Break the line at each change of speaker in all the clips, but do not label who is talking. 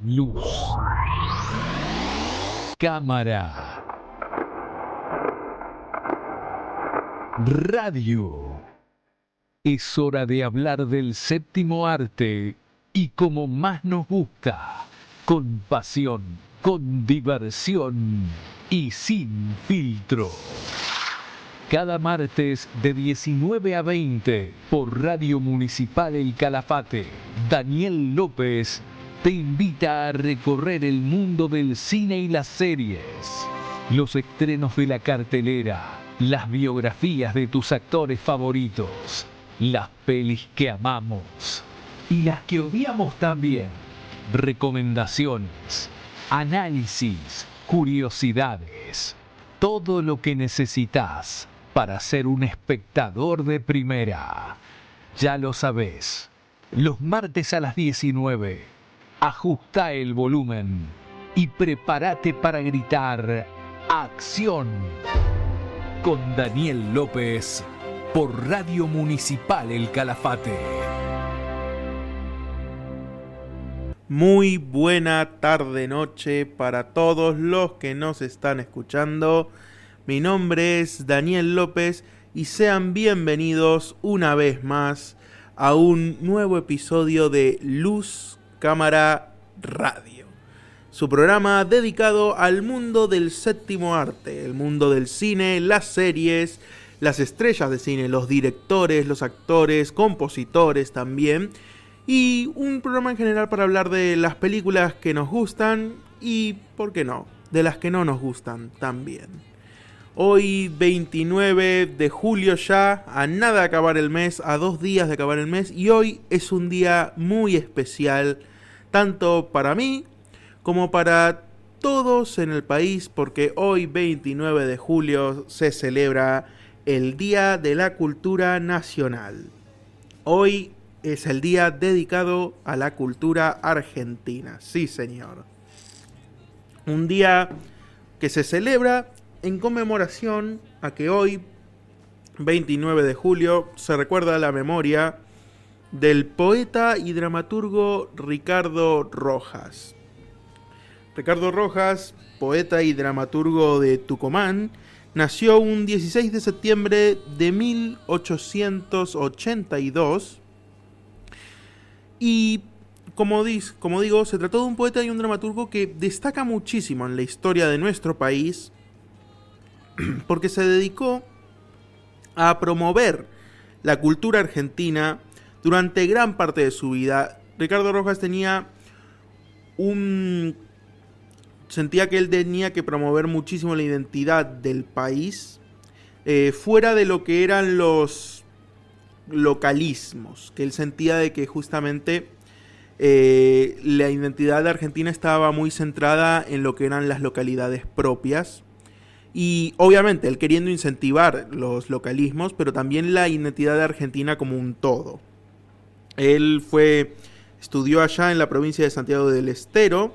Luz. Cámara. Radio. Es hora de hablar del séptimo arte y como más nos gusta, con pasión, con diversión y sin filtro. Cada martes de 19 a 20 por Radio Municipal El Calafate, Daniel López te invita a recorrer el mundo del cine y las series, los estrenos de la cartelera, las biografías de tus actores favoritos, las pelis que amamos y las que odiamos también, recomendaciones, análisis, curiosidades, todo lo que necesitas para ser un espectador de primera. Ya lo sabés, los martes a las 19, ajusta el volumen y prepárate para gritar ¡Acción! Con Daniel López por Radio Municipal El Calafate.
Muy buena tarde, noche para todos los que nos están escuchando. Mi nombre es Daniel López y sean bienvenidos una vez más a un nuevo episodio de Luz, Cámara, Radio. Su programa dedicado al mundo del séptimo arte, el mundo del cine, las series, las estrellas de cine, los directores, los actores, compositores también. Y un programa en general para hablar de las películas que nos gustan y, ¿por qué no?, de las que no nos gustan también. Hoy 29 de julio ya, a nada de acabar el mes, a 2 días de acabar el mes, y hoy es un día muy especial, tanto para mí como para todos en el país, porque hoy 29 de julio se celebra el Día de la Cultura Nacional. Hoy es el día dedicado a la cultura argentina, sí señor. Un día que se celebra en conmemoración a que hoy, 29 de julio, se recuerda la memoria del poeta y dramaturgo Ricardo Rojas. Ricardo Rojas, poeta y dramaturgo de Tucumán, nació un 16 de septiembre de 1882 y, como digo, se trató de un poeta y un dramaturgo que destaca muchísimo en la historia de nuestro país porque se dedicó a promover la cultura argentina durante gran parte de su vida. Ricardo Rojas sentía que él tenía que promover muchísimo la identidad del país, fuera de lo que eran los localismos, que él sentía de que justamente la identidad de Argentina estaba muy centrada en lo que eran las localidades propias. Y obviamente él queriendo incentivar los localismos, pero también la identidad de Argentina como un todo. Él estudió allá en la provincia de Santiago del Estero,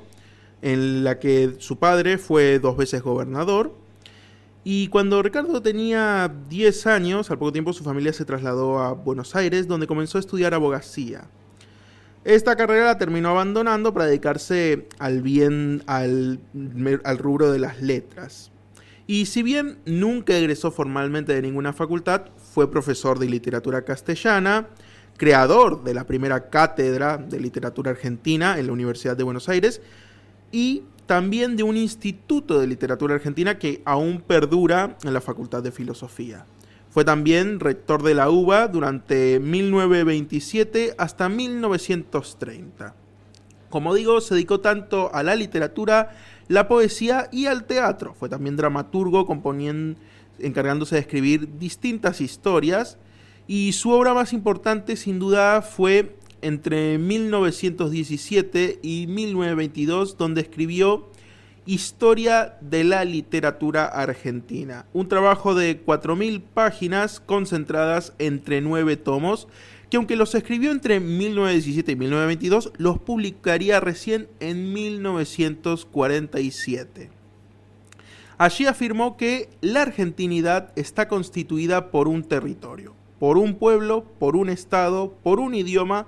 en la que su padre fue 2 veces gobernador. Y cuando Ricardo tenía 10 años, al poco tiempo su familia se trasladó a Buenos Aires, donde comenzó a estudiar abogacía. Esta carrera la terminó abandonando para dedicarse al rubro de las letras. Y si bien nunca egresó formalmente de ninguna facultad, fue profesor de literatura castellana, creador de la primera cátedra de literatura argentina en la Universidad de Buenos Aires y también de un instituto de literatura argentina que aún perdura en la Facultad de Filosofía. Fue también rector de la UBA durante 1927 hasta 1930. Como digo, se dedicó tanto a la literatura, la poesía y al teatro. Fue también dramaturgo, encargándose de escribir distintas historias, y su obra más importante sin duda fue entre 1917 y 1922, donde escribió Historia de la literatura argentina, un trabajo de 4.000 páginas concentradas entre 9 tomos, que aunque los escribió entre 1917 y 1922, los publicaría recién en 1947. Allí afirmó que la argentinidad está constituida por un territorio, por un pueblo, por un estado, por un idioma,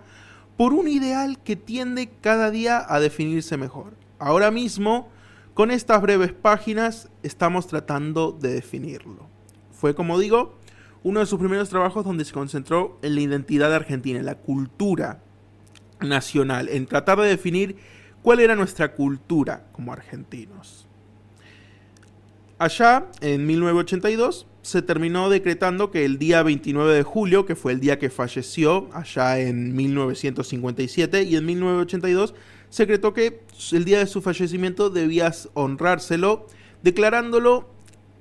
por un ideal que tiende cada día a definirse mejor. Ahora mismo, con estas breves páginas, estamos tratando de definirlo. Fue, como digo, uno de sus primeros trabajos donde se concentró en la identidad argentina, en la cultura nacional, en tratar de definir cuál era nuestra cultura como argentinos. Allá, en 1982, se terminó decretando que el día 29 de julio, que fue el día que falleció, allá en 1957, y en 1982, se decretó que el día de su fallecimiento debía honrárselo, declarándolo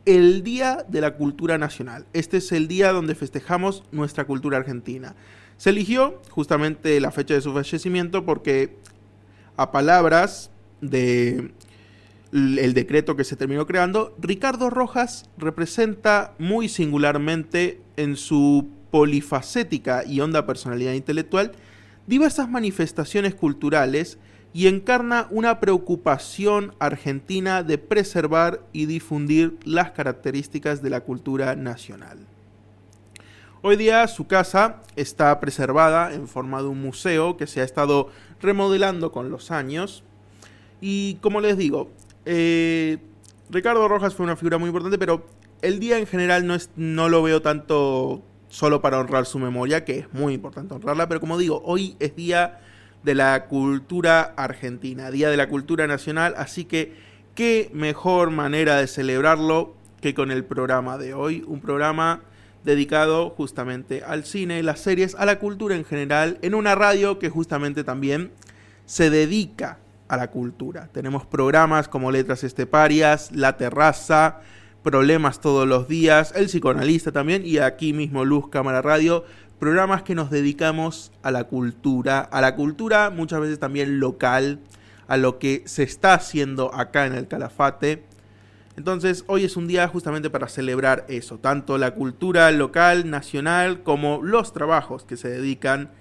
el Día de la Cultura Nacional. Este es el día donde festejamos nuestra cultura argentina. Se eligió justamente la fecha de su fallecimiento porque, a palabras del decreto que se terminó creando, Ricardo Rojas representa muy singularmente en su polifacética y honda personalidad intelectual diversas manifestaciones culturales y encarna una preocupación argentina de preservar y difundir las características de la cultura nacional. Hoy día su casa está preservada en forma de un museo que se ha estado remodelando con los años. Y como les digo, Ricardo Rojas fue una figura muy importante, pero el día en general no lo veo tanto solo para honrar su memoria, que es muy importante honrarla, pero como digo, hoy es día de la cultura argentina, día de la cultura nacional, así que qué mejor manera de celebrarlo que con el programa de hoy, un programa dedicado justamente al cine, las series, a la cultura en general, en una radio que justamente también se dedica a la cultura. Tenemos programas como Letras Esteparias, La Terraza, Problemas Todos los Días, El Psicoanalista también, y aquí mismo Luz Cámara Radio, programas que nos dedicamos a la cultura muchas veces también local, a lo que se está haciendo acá en el Calafate. Entonces hoy es un día justamente para celebrar eso, tanto la cultura local, nacional, como los trabajos que se dedican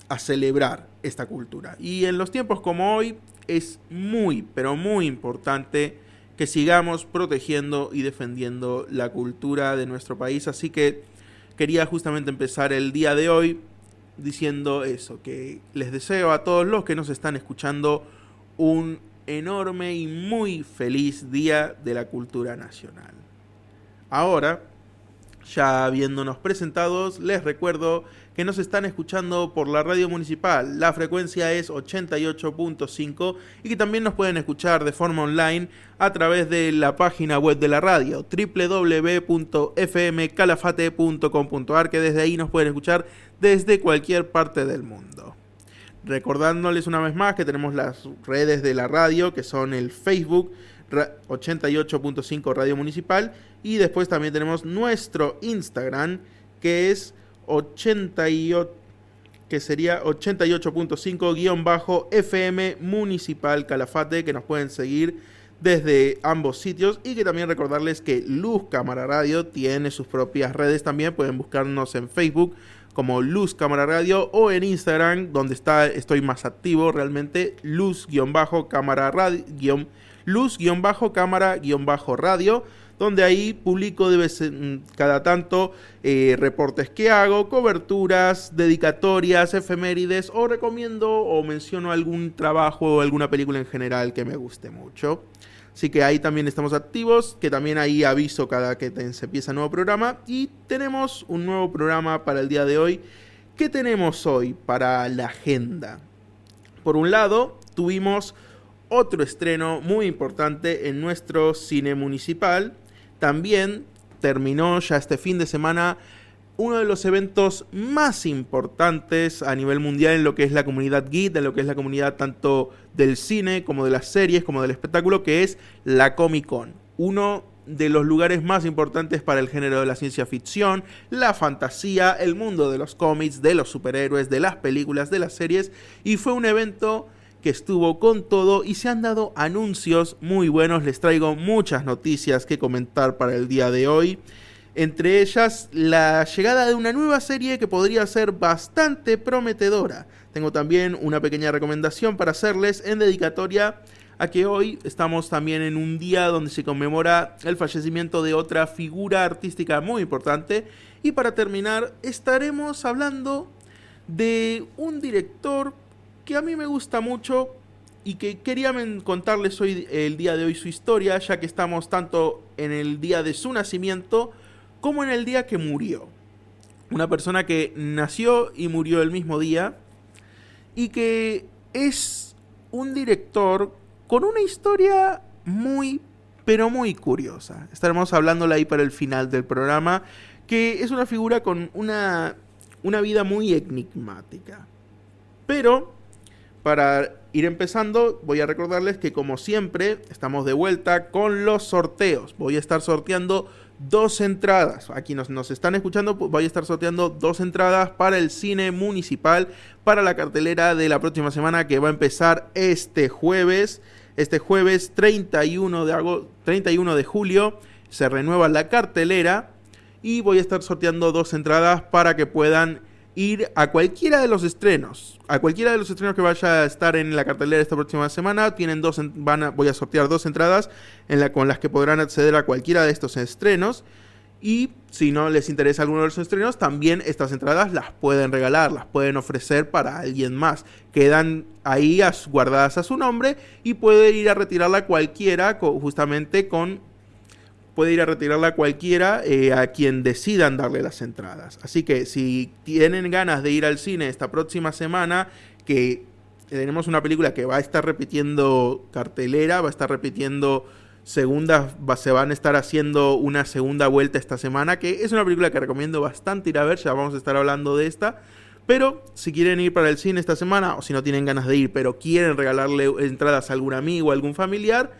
a celebrar esta cultura. Y en los tiempos como hoy es muy, pero muy importante que sigamos protegiendo y defendiendo la cultura de nuestro país. Así que quería justamente empezar el día de hoy diciendo eso, que les deseo a todos los que nos están escuchando un enorme y muy feliz Día de la Cultura Nacional. Ahora, ya habiéndonos presentados, les recuerdo que nos están escuchando por la radio municipal. La frecuencia es 88.5 y que también nos pueden escuchar de forma online a través de la página web de la radio, www.fmcalafate.com.ar, que desde ahí nos pueden escuchar desde cualquier parte del mundo. Recordándoles una vez más que tenemos las redes de la radio, que son el Facebook 88.5 Radio Municipal, y después también tenemos nuestro Instagram, que es 88.5-FM Municipal Calafate, que nos pueden seguir desde ambos sitios, y que también recordarles que Luz Cámara Radio tiene sus propias redes también. Pueden buscarnos en Facebook como Luz Cámara Radio, o en Instagram, donde estoy más activo realmente, Luz-Cámara Radio, Luz-Cámara-Radio, donde ahí publico de vez en cada tanto reportes que hago, coberturas, dedicatorias, efemérides, o recomiendo o menciono algún trabajo o alguna película en general que me guste mucho. Así que ahí también estamos activos, que también ahí aviso cada que se empieza un nuevo programa. Y tenemos un nuevo programa para el día de hoy. ¿Qué tenemos hoy para la agenda? Por un lado, tuvimos otro estreno muy importante en nuestro cine municipal. También terminó ya este fin de semana uno de los eventos más importantes a nivel mundial en lo que es la comunidad geek, en lo que es la comunidad tanto del cine como de las series, como del espectáculo, que es la Comic Con. Uno de los lugares más importantes para el género de la ciencia ficción, la fantasía, el mundo de los cómics, de los superhéroes, de las películas, de las series, y fue un evento que estuvo con todo y se han dado anuncios muy buenos. Les traigo muchas noticias que comentar para el día de hoy. Entre ellas, la llegada de una nueva serie que podría ser bastante prometedora. Tengo también una pequeña recomendación para hacerles en dedicatoria a que hoy estamos también en un día donde se conmemora el fallecimiento de otra figura artística muy importante. Y para terminar, estaremos hablando de un director que a mí me gusta mucho y que quería contarles hoy, el día de hoy, su historia, ya que estamos tanto en el día de su nacimiento como en el día que murió. Una persona que nació y murió el mismo día y que es un director con una historia muy, pero muy curiosa. Estaremos hablándola ahí para el final del programa, que es una figura con una vida muy enigmática. Pero, para ir empezando, voy a recordarles que, como siempre, estamos de vuelta con los sorteos. Voy a estar sorteando 2 entradas. Aquí nos están escuchando, voy a estar sorteando 2 entradas para el cine municipal, para la cartelera de la próxima semana, que va a empezar este jueves 31 de julio. Se renueva la cartelera y voy a estar sorteando 2 entradas para que puedan ir a cualquiera de los estrenos. A cualquiera de los estrenos que vaya a estar en la cartelera esta próxima semana, voy a sortear 2 entradas con las que podrán acceder a cualquiera de estos estrenos. Y si no les interesa alguno de los estrenos, también estas entradas las pueden regalar, las pueden ofrecer para alguien más. Quedan ahí guardadas a su nombre y puede ir a retirarla cualquiera, puede ir a retirarla cualquiera a quien decidan darle las entradas. Así que si tienen ganas de ir al cine esta próxima semana, que tenemos una película que va a estar repitiendo cartelera, va a estar repitiendo se van a estar haciendo una segunda vuelta esta semana, que es una película que recomiendo bastante ir a ver, ya vamos a estar hablando de esta. Pero si quieren ir para el cine esta semana, o si no tienen ganas de ir, pero quieren regalarle entradas a algún amigo o algún familiar,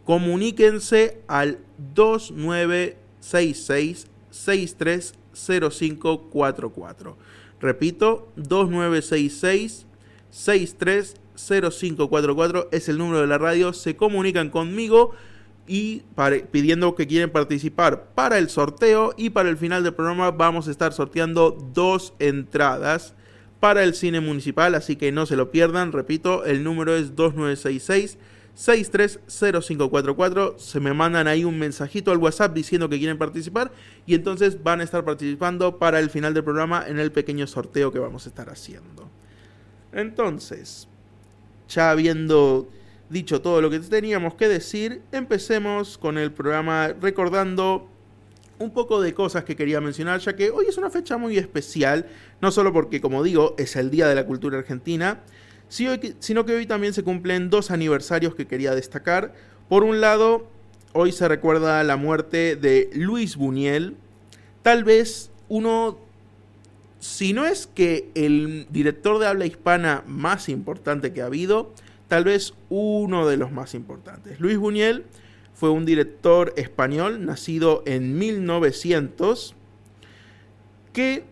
comuníquense al 2966-630544. Repito, 2966-630544 es el número de la radio. Se comunican conmigo y pidiendo que quieren participar para el sorteo, y para el final del programa vamos a estar sorteando 2 entradas para el cine municipal, así que no se lo pierdan. Repito, el número es 2966-630544. Se me mandan ahí un mensajito al WhatsApp diciendo que quieren participar y entonces van a estar participando para el final del programa en el pequeño sorteo que vamos a estar haciendo. Entonces, ya habiendo dicho todo lo que teníamos que decir, empecemos con el programa recordando un poco de cosas que quería mencionar, ya que hoy es una fecha muy especial, no solo porque, como digo, es el Día de la Cultura Argentina, sino que hoy también se cumplen 2 aniversarios que quería destacar. Por un lado, hoy se recuerda la muerte de Luis Buñuel, tal vez si no es que el director de habla hispana más importante que ha habido, tal vez uno de los más importantes. Luis Buñuel fue un director español nacido en 1900, que,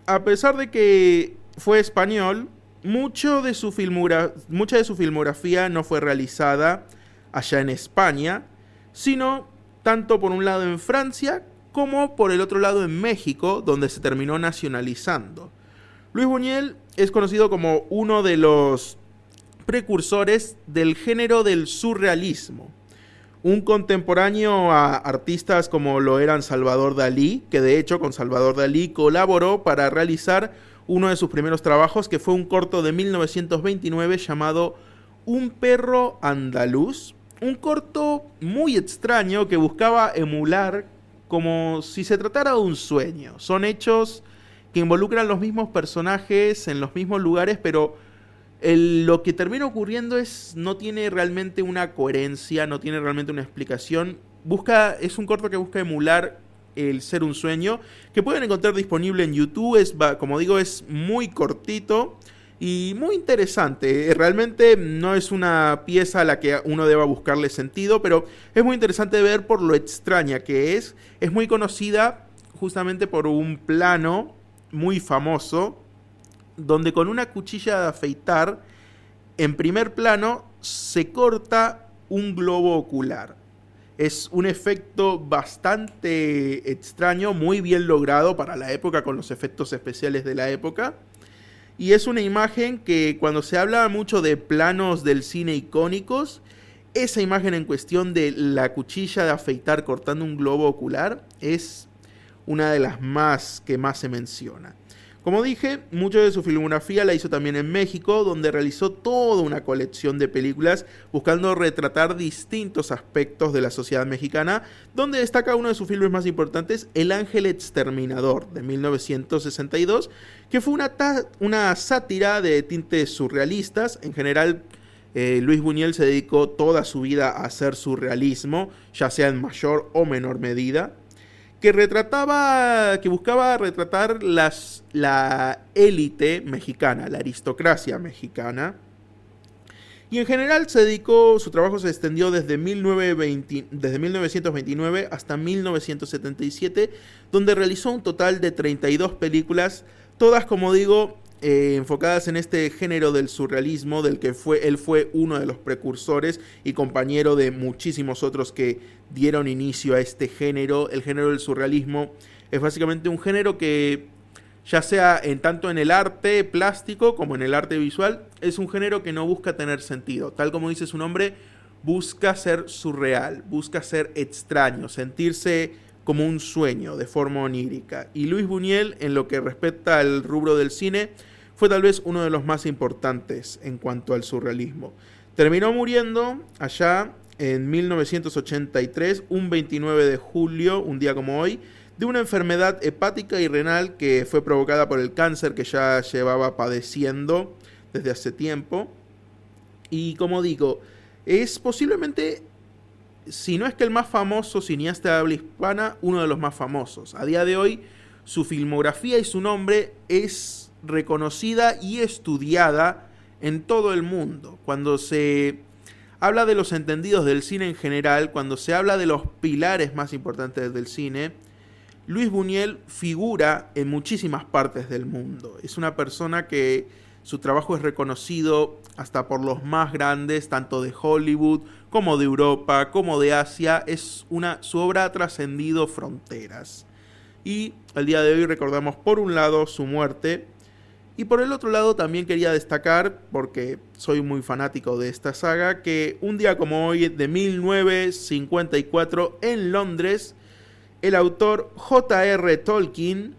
a pesar de que fue español, mucha de su filmografía no fue realizada allá en España, sino tanto por un lado en Francia como por el otro lado en México, donde se terminó nacionalizando. Luis Buñuel es conocido como uno de los precursores del género del surrealismo, un contemporáneo a artistas como lo eran Salvador Dalí, que de hecho con Salvador Dalí colaboró para realizar uno de sus primeros trabajos, que fue un corto de 1929 llamado Un perro andaluz, un corto muy extraño que buscaba emular como si se tratara de un sueño. Son hechos que involucran los mismos personajes en los mismos lugares, pero lo que termina ocurriendo no tiene realmente una coherencia, no tiene realmente una explicación. Es un corto que busca emular el ser un sueño, que pueden encontrar disponible en YouTube. Como digo, es muy cortito y muy interesante. Realmente no es una pieza a la que uno deba buscarle sentido, pero es muy interesante ver por lo extraña que es. Es muy conocida justamente por un plano muy famoso, donde con una cuchilla de afeitar, en primer plano, se corta un globo ocular. Es un efecto bastante extraño, muy bien logrado para la época, con los efectos especiales de la época. Y es una imagen que, cuando se habla mucho de planos del cine icónicos, esa imagen en cuestión de la cuchilla de afeitar cortando un globo ocular es una de las que más se menciona. Como dije, mucho de su filmografía la hizo también en México, donde realizó toda una colección de películas buscando retratar distintos aspectos de la sociedad mexicana, donde destaca uno de sus filmes más importantes, El Ángel Exterminador, de 1962, que fue una sátira de tintes surrealistas. En general, Luis Buñuel se dedicó toda su vida a hacer surrealismo, ya sea en mayor o menor medida, que buscaba retratar la élite mexicana, la aristocracia mexicana. Y en general su trabajo se extendió desde 1929 hasta 1977, donde realizó un total de 32 películas, todas, como digo, enfocadas en este género del surrealismo, del que él fue uno de los precursores y compañero de muchísimos otros que dieron inicio a este género. El género del surrealismo es básicamente un género que, ya sea tanto en el arte plástico como en el arte visual, es un género que no busca tener sentido. Tal como dice su nombre, busca ser surreal, busca ser extraño, sentirse como un sueño de forma onírica. Y Luis Buñuel, en lo que respecta al rubro del cine, fue tal vez uno de los más importantes en cuanto al surrealismo. Terminó muriendo allá en 1983, un 29 de julio, un día como hoy, de una enfermedad hepática y renal que fue provocada por el cáncer que ya llevaba padeciendo desde hace tiempo. Y como digo, es posiblemente, si no es que el más famoso cineasta de habla hispana, uno de los más famosos. A día de hoy, su filmografía y su nombre es reconocida y estudiada en todo el mundo. Cuando se habla de los entendidos del cine en general, cuando se habla de los pilares más importantes del cine, Luis Buñuel figura en muchísimas partes del mundo. Es una persona que su trabajo es reconocido hasta por los más grandes, tanto de Hollywood como de Europa, como de Asia. Su obra ha trascendido fronteras. Y el día de hoy recordamos por un lado su muerte, y por el otro lado también quería destacar, porque soy muy fanático de esta saga, que un día como hoy de 1954 en Londres, el autor J.R. Tolkien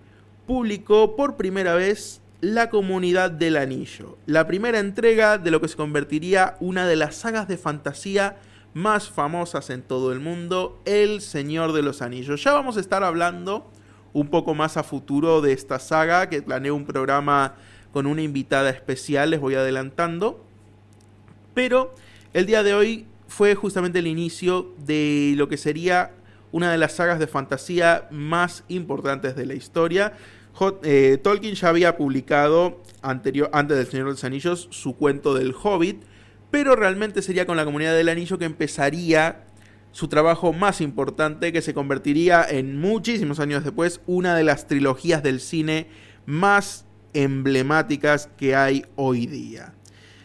publicó por primera vez La Comunidad del Anillo, la primera entrega de lo que se convertiría una de las sagas de fantasía más famosas en todo el mundo, El Señor de los Anillos. Ya vamos a estar hablando un poco más a futuro de esta saga, que planeo un programa con una invitada especial, les voy adelantando. Pero el día de hoy fue justamente el inicio de lo que sería una de las sagas de fantasía más importantes de la historia. Tolkien ya había publicado antes del Señor de los Anillos su cuento del Hobbit, pero realmente sería con La Comunidad del Anillo que empezaría su trabajo más importante, que se convertiría en muchísimos años después una de las trilogías del cine más emblemáticas que hay hoy día.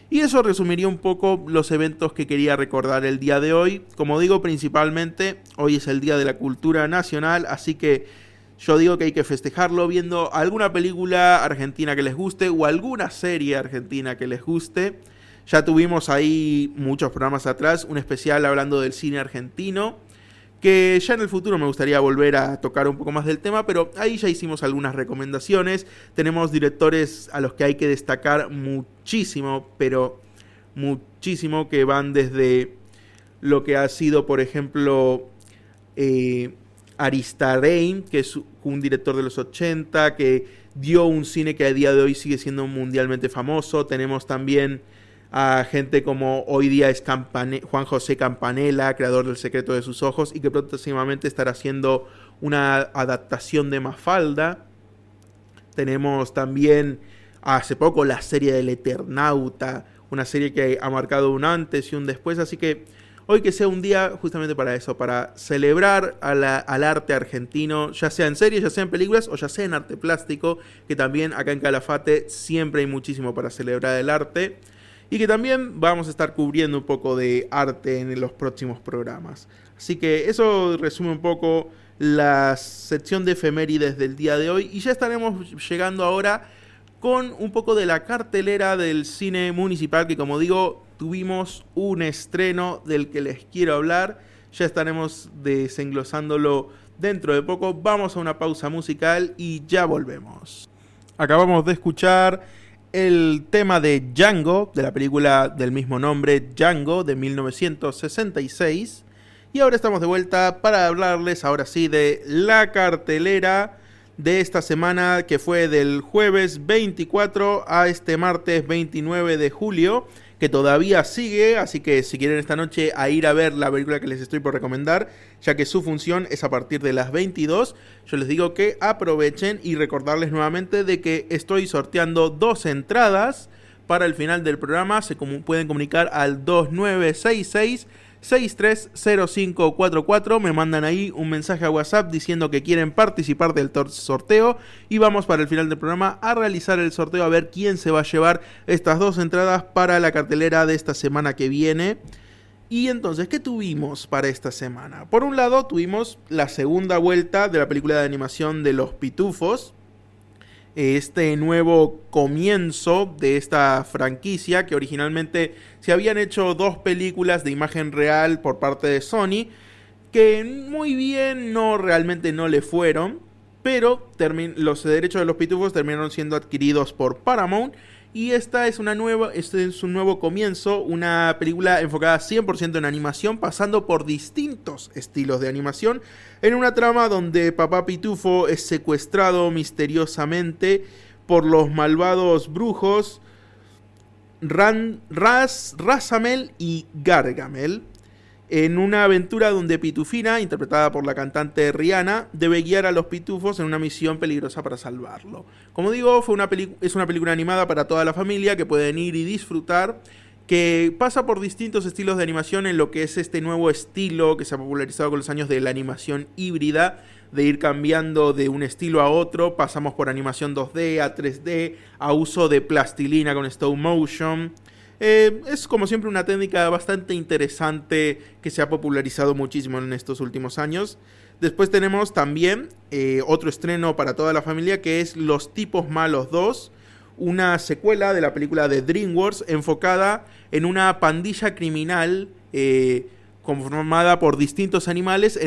Y eso resumiría un poco los eventos que quería recordar el día de hoy. Como digo, principalmente hoy es el Día de la Cultura Nacional, así que yo digo que hay que festejarlo viendo alguna película argentina que les guste o alguna serie argentina que les guste. Ya tuvimos ahí muchos programas atrás un especial hablando del cine argentino, que ya en el futuro me gustaría volver a tocar un poco más del tema, pero ahí ya hicimos algunas recomendaciones. Tenemos directores a los que hay que destacar muchísimo, pero muchísimo, que van desde lo que ha sido, por ejemplo, Aristarén, que es un director de los 80, que dio un cine que a día de hoy sigue siendo mundialmente famoso. Tenemos también a gente como hoy día es Juan José Campanella, creador del Secreto de sus Ojos, y que próximamente estará haciendo una adaptación de Mafalda. Tenemos también hace poco la serie del Eternauta, una serie que ha marcado un antes y un después, así que hoy que sea un día justamente para eso, para celebrar al arte argentino, ya sea en series, ya sea en películas o ya sea en arte plástico, que también acá en Calafate siempre hay muchísimo para celebrar el arte. Y que también vamos a estar cubriendo un poco de arte en los próximos programas. Así que eso resume un poco la sección de efemérides del día de hoy. Y ya estaremos llegando ahora con un poco de la cartelera del cine municipal, que como digo, tuvimos un estreno del que les quiero hablar. Ya estaremos desenglosándolo dentro de poco. Vamos a una pausa musical y ya volvemos. Acabamos de escuchar el tema de Django, de la película del mismo nombre, Django, de 1966. Y ahora estamos de vuelta para hablarles, ahora sí, de la cartelera de esta semana, que fue del jueves 24 a este martes 29 de julio, que todavía sigue, así que si quieren esta noche a ir a ver la película que les estoy por recomendar, ya que su función es a partir de las 22, yo les digo que aprovechen y recordarles nuevamente de que estoy sorteando 2 entradas para el final del programa. Se pueden comunicar al 2966-630544, me mandan ahí un mensaje a WhatsApp diciendo que quieren participar del sorteo y vamos para el final del programa a realizar el sorteo a ver quién se va a llevar estas 2 entradas para la cartelera de esta semana que viene. Y entonces, ¿qué tuvimos para esta semana? Por un lado, tuvimos la segunda vuelta de la película de animación de Los Pitufos, este nuevo comienzo de esta franquicia, que originalmente se habían hecho 2 películas de imagen real por parte de Sony, que muy bien realmente no le fueron, pero los derechos de Los Pitufos terminaron siendo adquiridos por Paramount. Y este es un nuevo comienzo, una película enfocada 100% en animación, pasando por distintos estilos de animación, en una trama donde Papá Pitufo es secuestrado misteriosamente por los malvados brujos Razamel y Gargamel, en una aventura donde Pitufina, interpretada por la cantante Rihanna, debe guiar a los pitufos en una misión peligrosa para salvarlo. Como digo, es una película animada para toda la familia que pueden ir y disfrutar, que pasa por distintos estilos de animación en lo que es este nuevo estilo que se ha popularizado con los años de la animación híbrida, de ir cambiando de un estilo a otro. Pasamos por animación 2D a 3D, a uso de plastilina con stop motion. Es como siempre una técnica bastante interesante que se ha popularizado muchísimo en estos últimos años. Después tenemos también otro estreno para toda la familia, que es Los Tipos Malos 2, una secuela de la película de DreamWorks enfocada en una pandilla criminal conformada por distintos animales,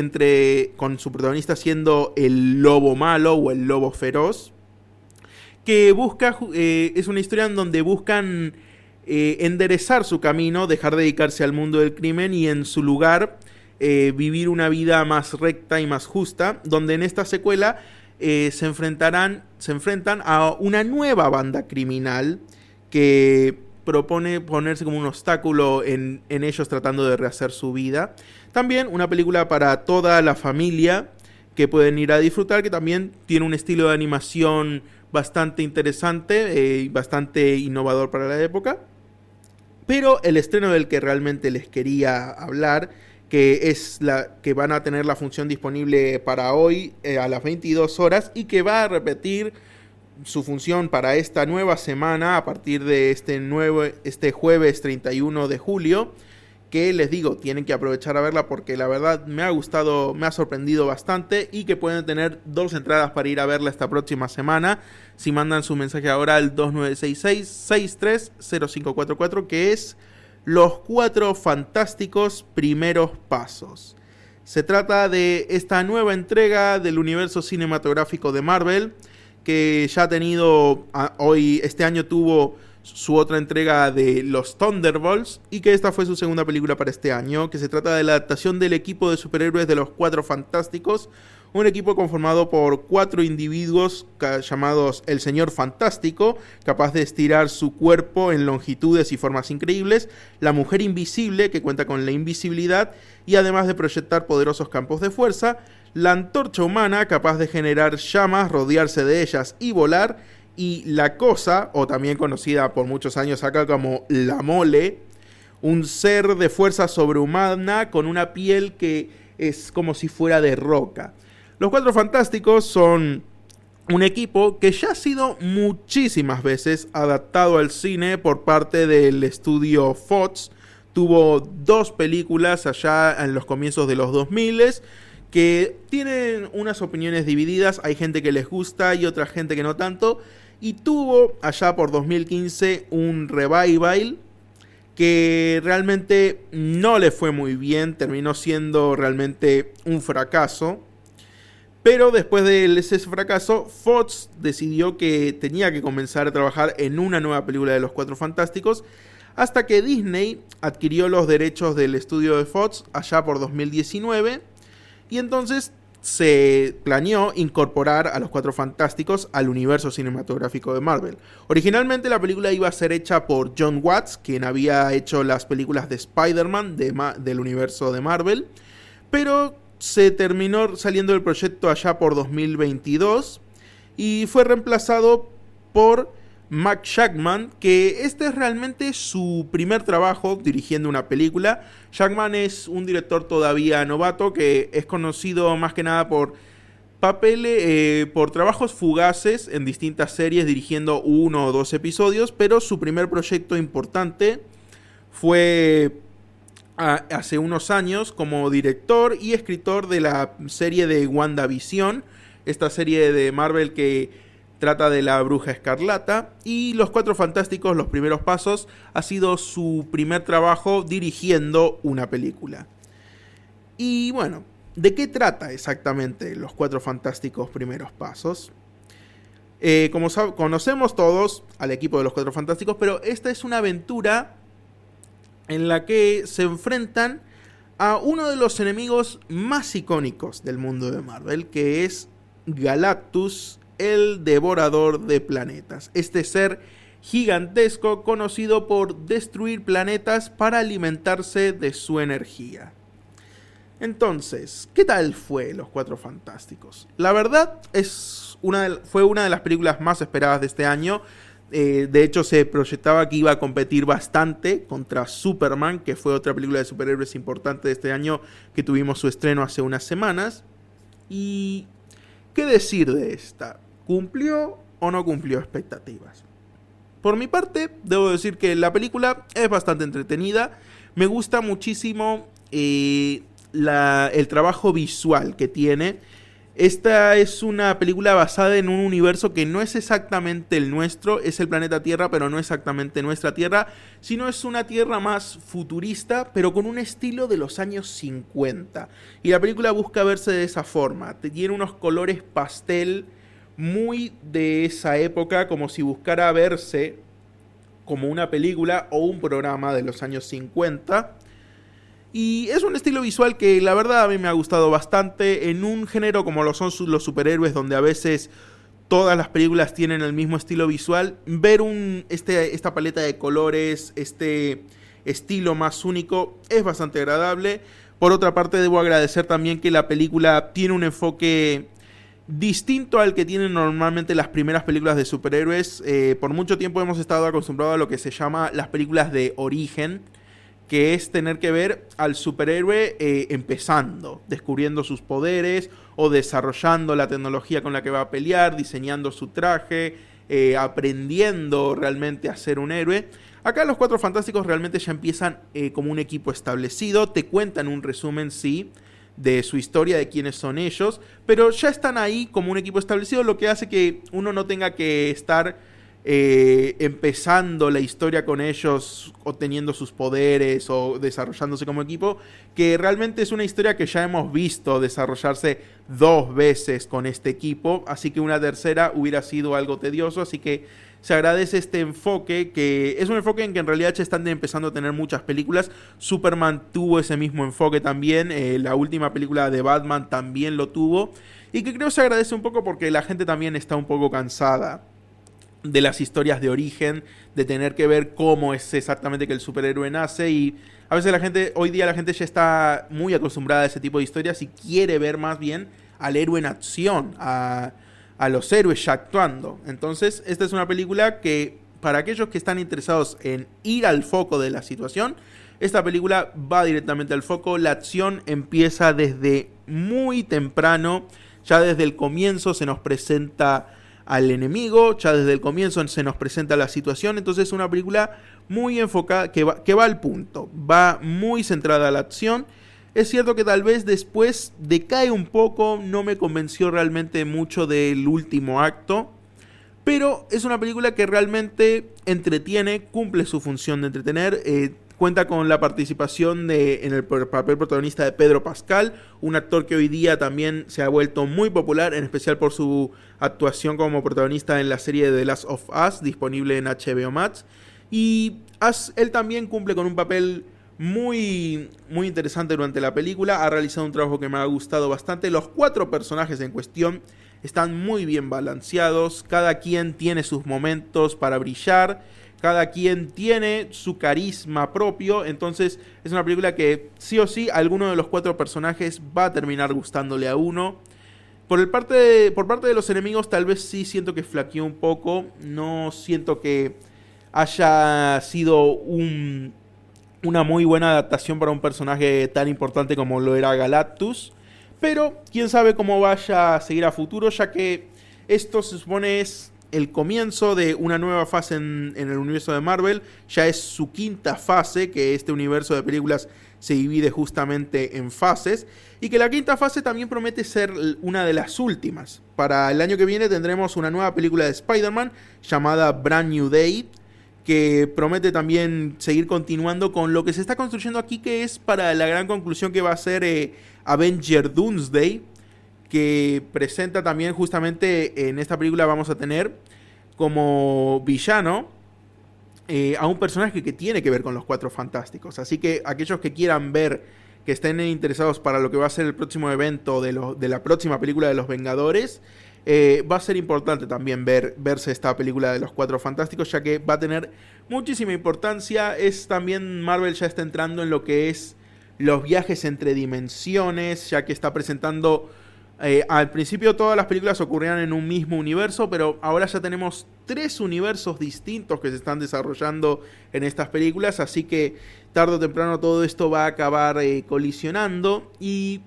con su protagonista siendo el lobo malo o el lobo feroz, que es una historia en donde buscan enderezar su camino, dejar de dedicarse al mundo del crimen y en su lugar vivir una vida más recta y más justa, donde en esta secuela se enfrentan a una nueva banda criminal que propone ponerse como un obstáculo en ellos tratando de rehacer su vida. También una película para toda la familia que pueden ir a disfrutar, que también tiene un estilo de animación bastante interesante y bastante innovador para la época. Pero el estreno del que realmente les quería hablar, que es que van a tener la función disponible para hoy a las 22 horas y que va a repetir su función para esta nueva semana a partir de este jueves 31 de julio, que les digo, tienen que aprovechar a verla porque la verdad me ha gustado, me ha sorprendido bastante, y que pueden tener 2 entradas para ir a verla esta próxima semana si mandan su mensaje ahora al 2966-630544, que es Los 4 Fantásticos Primeros Pasos. Se trata de esta nueva entrega del universo cinematográfico de Marvel, que ya ha tenido, este año tuvo su otra entrega de los Thunderbolts, y que esta fue su segunda película para este año, que se trata de la adaptación del equipo de superhéroes de los 4 Fantásticos, un equipo conformado por 4 individuos llamados el Señor Fantástico, capaz de estirar su cuerpo en longitudes y formas increíbles, la Mujer Invisible, que cuenta con la invisibilidad y además de proyectar poderosos campos de fuerza, la Antorcha Humana, capaz de generar llamas, rodearse de ellas y volar, y la Cosa, o también conocida por muchos años acá como la Mole, un ser de fuerza sobrehumana con una piel que es como si fuera de roca. Los 4 Fantásticos son un equipo que ya ha sido muchísimas veces adaptado al cine por parte del estudio Fox. Tuvo 2 películas allá en los comienzos de los 2000 que tienen unas opiniones divididas. Hay gente que les gusta y otra gente que no tanto. Y tuvo allá por 2015 un revival que realmente no le fue muy bien. Terminó siendo realmente un fracaso. Pero después de ese fracaso, Fox decidió que tenía que comenzar a trabajar en una nueva película de los Cuatro Fantásticos, hasta que Disney adquirió los derechos del estudio de Fox allá por 2019, y entonces se planeó incorporar a los Cuatro Fantásticos al universo cinematográfico de Marvel. Originalmente la película iba a ser hecha por John Watts, quien había hecho las películas de Spider-Man del universo de Marvel, pero se terminó saliendo del proyecto allá por 2022 y fue reemplazado por Mark Shackman, que este es realmente su primer trabajo dirigiendo una película. Shackman es un director todavía novato que es conocido más que nada por por trabajos fugaces en distintas series dirigiendo 1 o 2 episodios, pero su primer proyecto importante fue hace unos años como director y escritor de la serie de WandaVision, esta serie de Marvel que trata de la Bruja Escarlata, y Los Cuatro Fantásticos, Los Primeros Pasos, ha sido su primer trabajo dirigiendo una película. Y bueno, ¿de qué trata exactamente Los Cuatro Fantásticos Primeros Pasos? Como conocemos todos al equipo de Los Cuatro Fantásticos, pero esta es una aventura en la que se enfrentan a uno de los enemigos más icónicos del mundo de Marvel, que es Galactus, el devorador de planetas. Este ser gigantesco conocido por destruir planetas para alimentarse de su energía. Entonces, ¿qué tal fue Los Cuatro Fantásticos? La verdad fue una de las películas más esperadas de este año. De hecho, se proyectaba que iba a competir bastante contra Superman, que fue otra película de superhéroes importante de este año que tuvimos su estreno hace unas semanas. ¿Y qué decir de esta? ¿Cumplió o no cumplió expectativas? Por mi parte, debo decir que la película es bastante entretenida. Me gusta muchísimo el trabajo visual que tiene. Esta es una película basada en un universo que no es exactamente el nuestro, es el planeta Tierra, pero no exactamente nuestra Tierra, sino es una Tierra más futurista, pero con un estilo de los años 50. Y la película busca verse de esa forma. Tiene unos colores pastel muy de esa época, como si buscara verse como una película o un programa de los años 50. Y es un estilo visual que la verdad a mí me ha gustado bastante en un género como lo son los superhéroes, donde a veces todas las películas tienen el mismo estilo visual. Ver esta paleta de colores, este estilo más único, es bastante agradable. Por otra parte, debo agradecer también que la película tiene un enfoque distinto al que tienen normalmente las primeras películas de superhéroes. Por mucho tiempo hemos estado acostumbrados a lo que se llama las películas de origen, que es tener que ver al superhéroe empezando, descubriendo sus poderes o desarrollando la tecnología con la que va a pelear, diseñando su traje, aprendiendo realmente a ser un héroe. Acá los Cuatro Fantásticos realmente ya empiezan como un equipo establecido, te cuentan un resumen, sí, de su historia, de quiénes son ellos, pero ya están ahí como un equipo establecido, lo que hace que uno no tenga que estar empezando la historia con ellos, obteniendo sus poderes o desarrollándose como equipo, que realmente es una historia que ya hemos visto desarrollarse 2 veces con este equipo, así que una tercera hubiera sido algo tedioso, así que se agradece este enfoque, que es un enfoque en que en realidad ya están empezando a tener muchas películas. Superman tuvo ese mismo enfoque también, la última película de Batman también lo tuvo, y que creo que se agradece un poco porque la gente también está un poco cansada de las historias de origen, de tener que ver cómo es exactamente que el superhéroe nace, y a veces hoy día la gente ya está muy acostumbrada a ese tipo de historias y quiere ver más bien al héroe en acción, a los héroes ya actuando. Entonces, esta es una película que, para aquellos que están interesados en ir al foco de la situación, esta película va directamente al foco. La acción empieza desde muy temprano, ya desde el comienzo se nos presenta al enemigo, ya desde el comienzo se nos presenta la situación. Entonces es una película muy enfocada, que va al punto, va muy centrada a la acción. Es cierto que tal vez después decae un poco, no me convenció realmente mucho del último acto, pero es una película que realmente entretiene, cumple su función de entretener. Cuenta con la participación en el papel protagonista de Pedro Pascal, un actor que hoy día también se ha vuelto muy popular, en especial por su actuación como protagonista en la serie The Last of Us, disponible en HBO Max. Y él también cumple con un papel muy interesante durante la película. Ha realizado un trabajo que me ha gustado bastante. Los 4 personajes en cuestión están muy bien balanceados. Cada quien tiene sus momentos para brillar. Cada quien tiene su carisma propio. Entonces es una película que sí o sí alguno de los 4 personajes va a terminar gustándole a uno. Por parte de los enemigos tal vez sí siento que flaqueó un poco. No siento que haya sido una muy buena adaptación para un personaje tan importante como lo era Galactus. Pero quién sabe cómo vaya a seguir a futuro, ya que esto se supone es el comienzo de una nueva fase en el universo de Marvel. Ya es su 5ª fase, que este universo de películas se divide justamente en fases. Y que la 5ª fase también promete ser una de las últimas. Para el año que viene tendremos una nueva película de Spider-Man llamada Brand New Day, que promete también seguir continuando con lo que se está construyendo aquí, que es para la gran conclusión que va a ser Avenger Doomsday, que presenta también justamente en esta película vamos a tener como villano a un personaje que tiene que ver con los 4 Fantásticos. Así que aquellos que quieran ver, que estén interesados para lo que va a ser el próximo evento de la próxima película de los Vengadores, va a ser importante también verse esta película de los 4 Fantásticos, ya que va a tener muchísima importancia. También Marvel ya está entrando en lo que es los viajes entre dimensiones, ya que está presentando al principio todas las películas ocurrían en un mismo universo, pero ahora ya tenemos 3 universos distintos que se están desarrollando en estas películas, así que tarde o temprano todo esto va a acabar colisionando. Y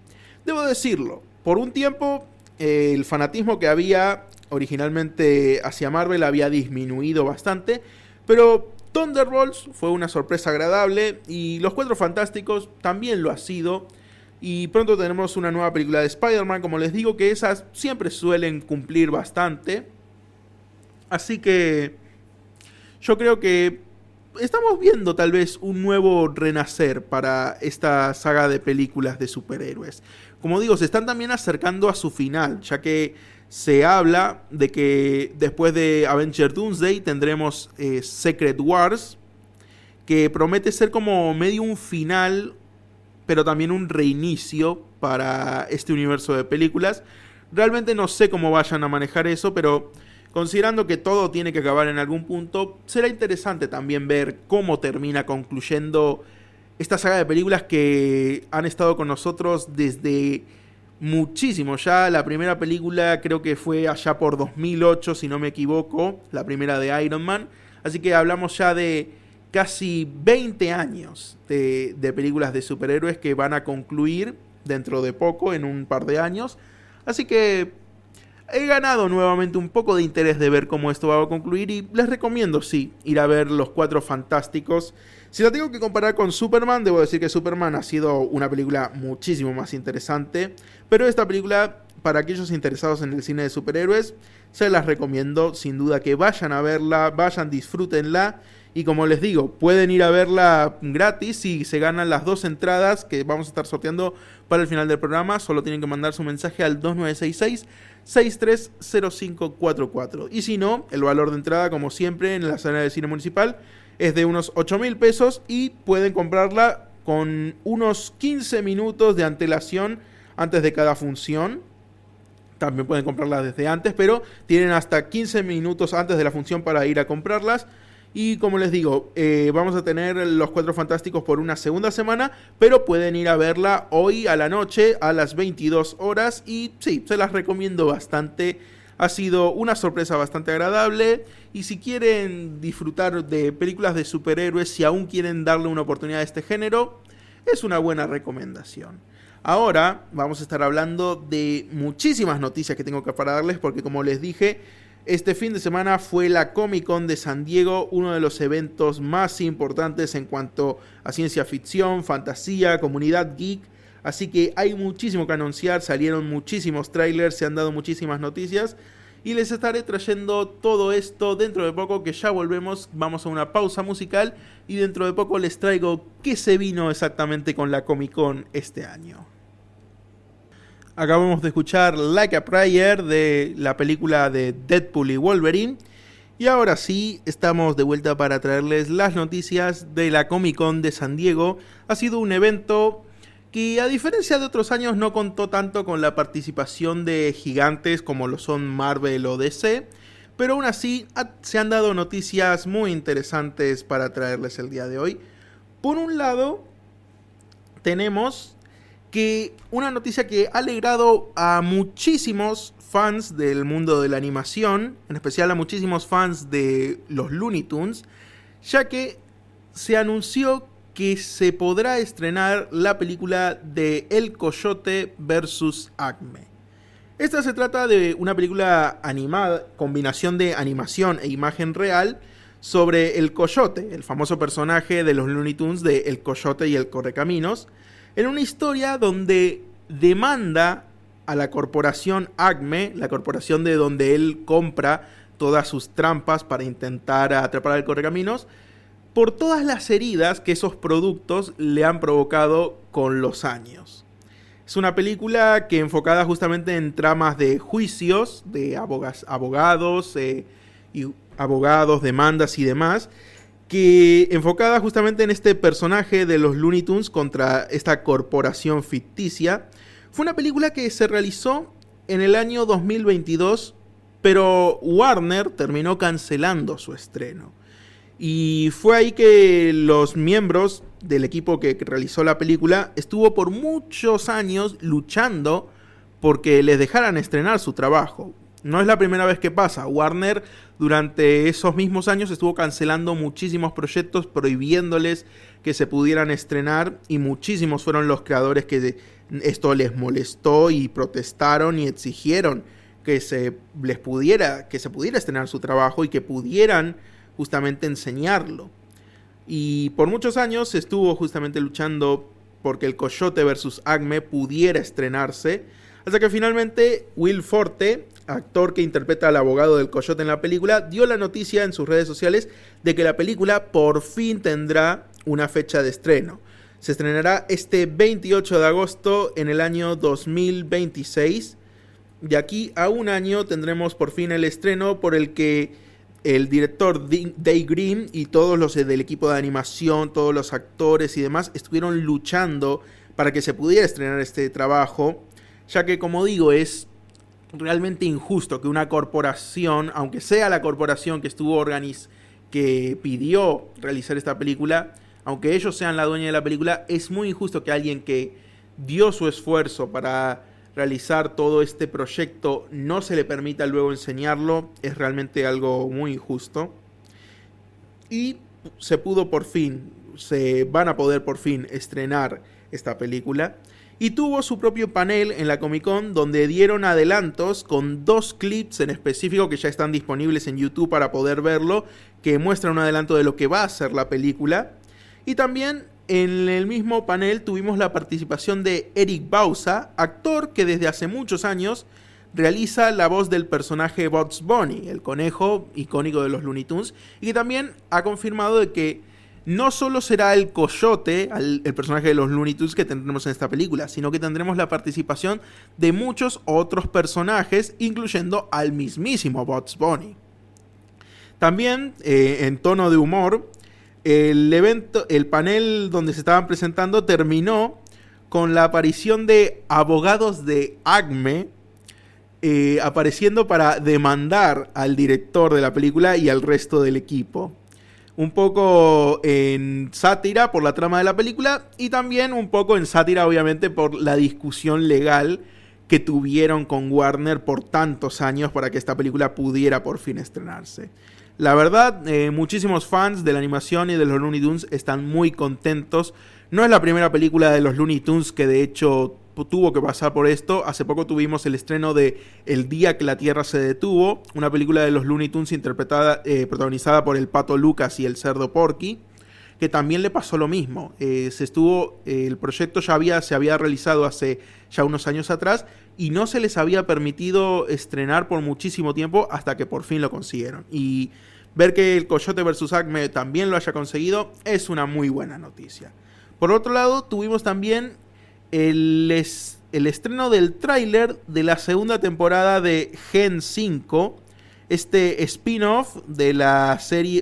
debo decirlo, por un tiempo el fanatismo que había originalmente hacia Marvel había disminuido bastante, pero Thunderbolts fue una sorpresa agradable y Los 4 Fantásticos también lo ha sido. Y pronto tenemos una nueva película de Spider-Man, como les digo, que esas siempre suelen cumplir bastante. Así que yo creo que estamos viendo tal vez un nuevo renacer para esta saga de películas de superhéroes. Como digo, se están también acercando a su final, ya que se habla de que después de Avenger Doomsday tendremos Secret Wars, que promete ser como medio un final, pero también un reinicio para este universo de películas. Realmente no sé cómo vayan a manejar eso, pero considerando que todo tiene que acabar en algún punto, será interesante también ver cómo termina concluyendo esta saga de películas que han estado con nosotros desde muchísimo ya. La primera película creo que fue allá por 2008, si no me equivoco, la primera de Iron Man. Así que hablamos ya de casi 20 años de películas de superhéroes que van a concluir dentro de poco, en un par de años. Así que he ganado nuevamente un poco de interés de ver cómo esto va a concluir y les recomiendo, sí, ir a ver Los 4 Fantásticos. Si la tengo que comparar con Superman, debo decir que Superman ha sido una película muchísimo más interesante, pero esta película, para aquellos interesados en el cine de superhéroes, se las recomiendo, sin duda que vayan a verla, vayan, disfrútenla. Y como les digo, pueden ir a verla gratis y se ganan las 2 entradas que vamos a estar sorteando para el final del programa. Solo tienen que mandar su mensaje al 2966-630544. Y si no, el valor de entrada, como siempre, en la sala de cine municipal es de unos 8.000 pesos y pueden comprarla con unos 15 minutos de antelación antes de cada función. También pueden comprarla desde antes, pero tienen hasta 15 minutos antes de la función para ir a comprarlas. Y como les digo, vamos a tener Los 4 Fantásticos por una segunda semana, pero pueden ir a verla hoy a la noche a las 22 horas. Y sí, se las recomiendo bastante. Ha sido una sorpresa bastante agradable. Y si quieren disfrutar de películas de superhéroes, si aún quieren darle una oportunidad a este género, es una buena recomendación. Ahora vamos a estar hablando de muchísimas noticias que tengo que para darles, porque como les dije, este fin de semana fue la Comic Con de San Diego, uno de los eventos más importantes en cuanto a ciencia ficción, fantasía, comunidad geek. Así que hay muchísimo que anunciar, salieron muchísimos trailers, se han dado muchísimas noticias. y les estaré trayendo todo esto dentro de poco, que ya volvemos, vamos a una pausa musical y dentro de poco les traigo qué se vino exactamente con la Comic Con este año. Acabamos de escuchar Like a Prayer de la película de Deadpool y Wolverine. Y ahora sí, estamos de vuelta para traerles las noticias de la Comic Con de San Diego. Ha sido un evento que, a diferencia de otros años, no contó tanto con la participación de gigantes como lo son Marvel o DC, pero aún así se han dado noticias muy interesantes para traerles el día de hoy. Por un lado, tenemos que una noticia que ha alegrado a muchísimos fans del mundo de la animación, en especial a muchísimos fans de los Looney Tunes, ya que se anunció que se podrá estrenar la película de El Coyote vs. Acme. Esta se trata de una película animada, combinación de animación e imagen real, sobre el Coyote, el famoso personaje de los Looney Tunes de El Coyote y el Correcaminos, en una historia donde demanda a la corporación Acme, la corporación de donde él compra todas sus trampas para intentar atrapar al Correcaminos, por todas las heridas que esos productos le han provocado con los años. Es una película que enfocada justamente en tramas de juicios, de abogados, demandas y demás, que enfocada justamente en este personaje de los Looney Tunes contra esta corporación ficticia. Fue una película que se realizó en el año 2022, pero Warner terminó cancelando su estreno. Y fue ahí que los miembros del equipo que realizó la película estuvo por muchos años luchando porque les dejaran estrenar su trabajo. No es la primera vez que pasa. Warner durante esos mismos años estuvo cancelando muchísimos proyectos, prohibiéndoles que se pudieran estrenar, y muchísimos fueron los creadores que esto les molestó y protestaron y exigieron que se pudiera estrenar su trabajo y que pudieran justamente enseñarlo. Y por muchos años estuvo justamente luchando porque El Coyote vs. Acme pudiera estrenarse, hasta que finalmente Will Forte, actor que interpreta al abogado del Coyote en la película, dio la noticia en sus redes sociales de que la película por fin tendrá una fecha de estreno. Se estrenará este 28 de agosto en el año 2026. De aquí a un año tendremos por fin el estreno, por el que el director Dave Green y todos los del equipo de animación, todos los actores y demás estuvieron luchando para que se pudiera estrenar este trabajo, ya que, como digo, es realmente injusto que una corporación, aunque sea la corporación que pidió realizar esta película, aunque ellos sean la dueña de la película, es muy injusto que alguien que dio su esfuerzo para realizar todo este proyecto no se le permita luego enseñarlo. Es realmente algo muy injusto. Y se van a poder por fin estrenar esta película. Y tuvo su propio panel en la Comic Con, donde dieron adelantos con 2 clips en específico que ya están disponibles en YouTube para poder verlo, que muestran un adelanto de lo que va a ser la película. Y también en el mismo panel tuvimos la participación de Eric Bauza, actor que desde hace muchos años realiza la voz del personaje Bugs Bunny, el conejo icónico de los Looney Tunes, y que también ha confirmado de que no solo será el Coyote, el personaje de los Looney Tunes que tendremos en esta película, sino que tendremos la participación de muchos otros personajes, incluyendo al mismísimo Bugs Bunny. También, en tono de humor, el panel donde se estaban presentando terminó con la aparición de abogados de Acme, apareciendo para demandar al director de la película y al resto del equipo. Un poco en sátira por la trama de la película, y también un poco en sátira obviamente por la discusión legal que tuvieron con Warner por tantos años para que esta película pudiera por fin estrenarse. La verdad, muchísimos fans de la animación y de los Looney Tunes están muy contentos. No es la primera película de los Looney Tunes que de hecho tuvo que pasar por esto. Hace poco tuvimos el estreno de El día que la Tierra se detuvo, una película de los Looney Tunes protagonizada por el Pato Lucas y el Cerdo Porky. que también le pasó lo mismo. El proyecto se había realizado hace ya unos años atrás y no se les había permitido estrenar por muchísimo tiempo hasta que por fin lo consiguieron. Y ver que el Coyote vs. Acme también lo haya conseguido es una muy buena noticia. Por otro lado, tuvimos también el estreno del tráiler de la segunda temporada de Gen 5, este spin-off de la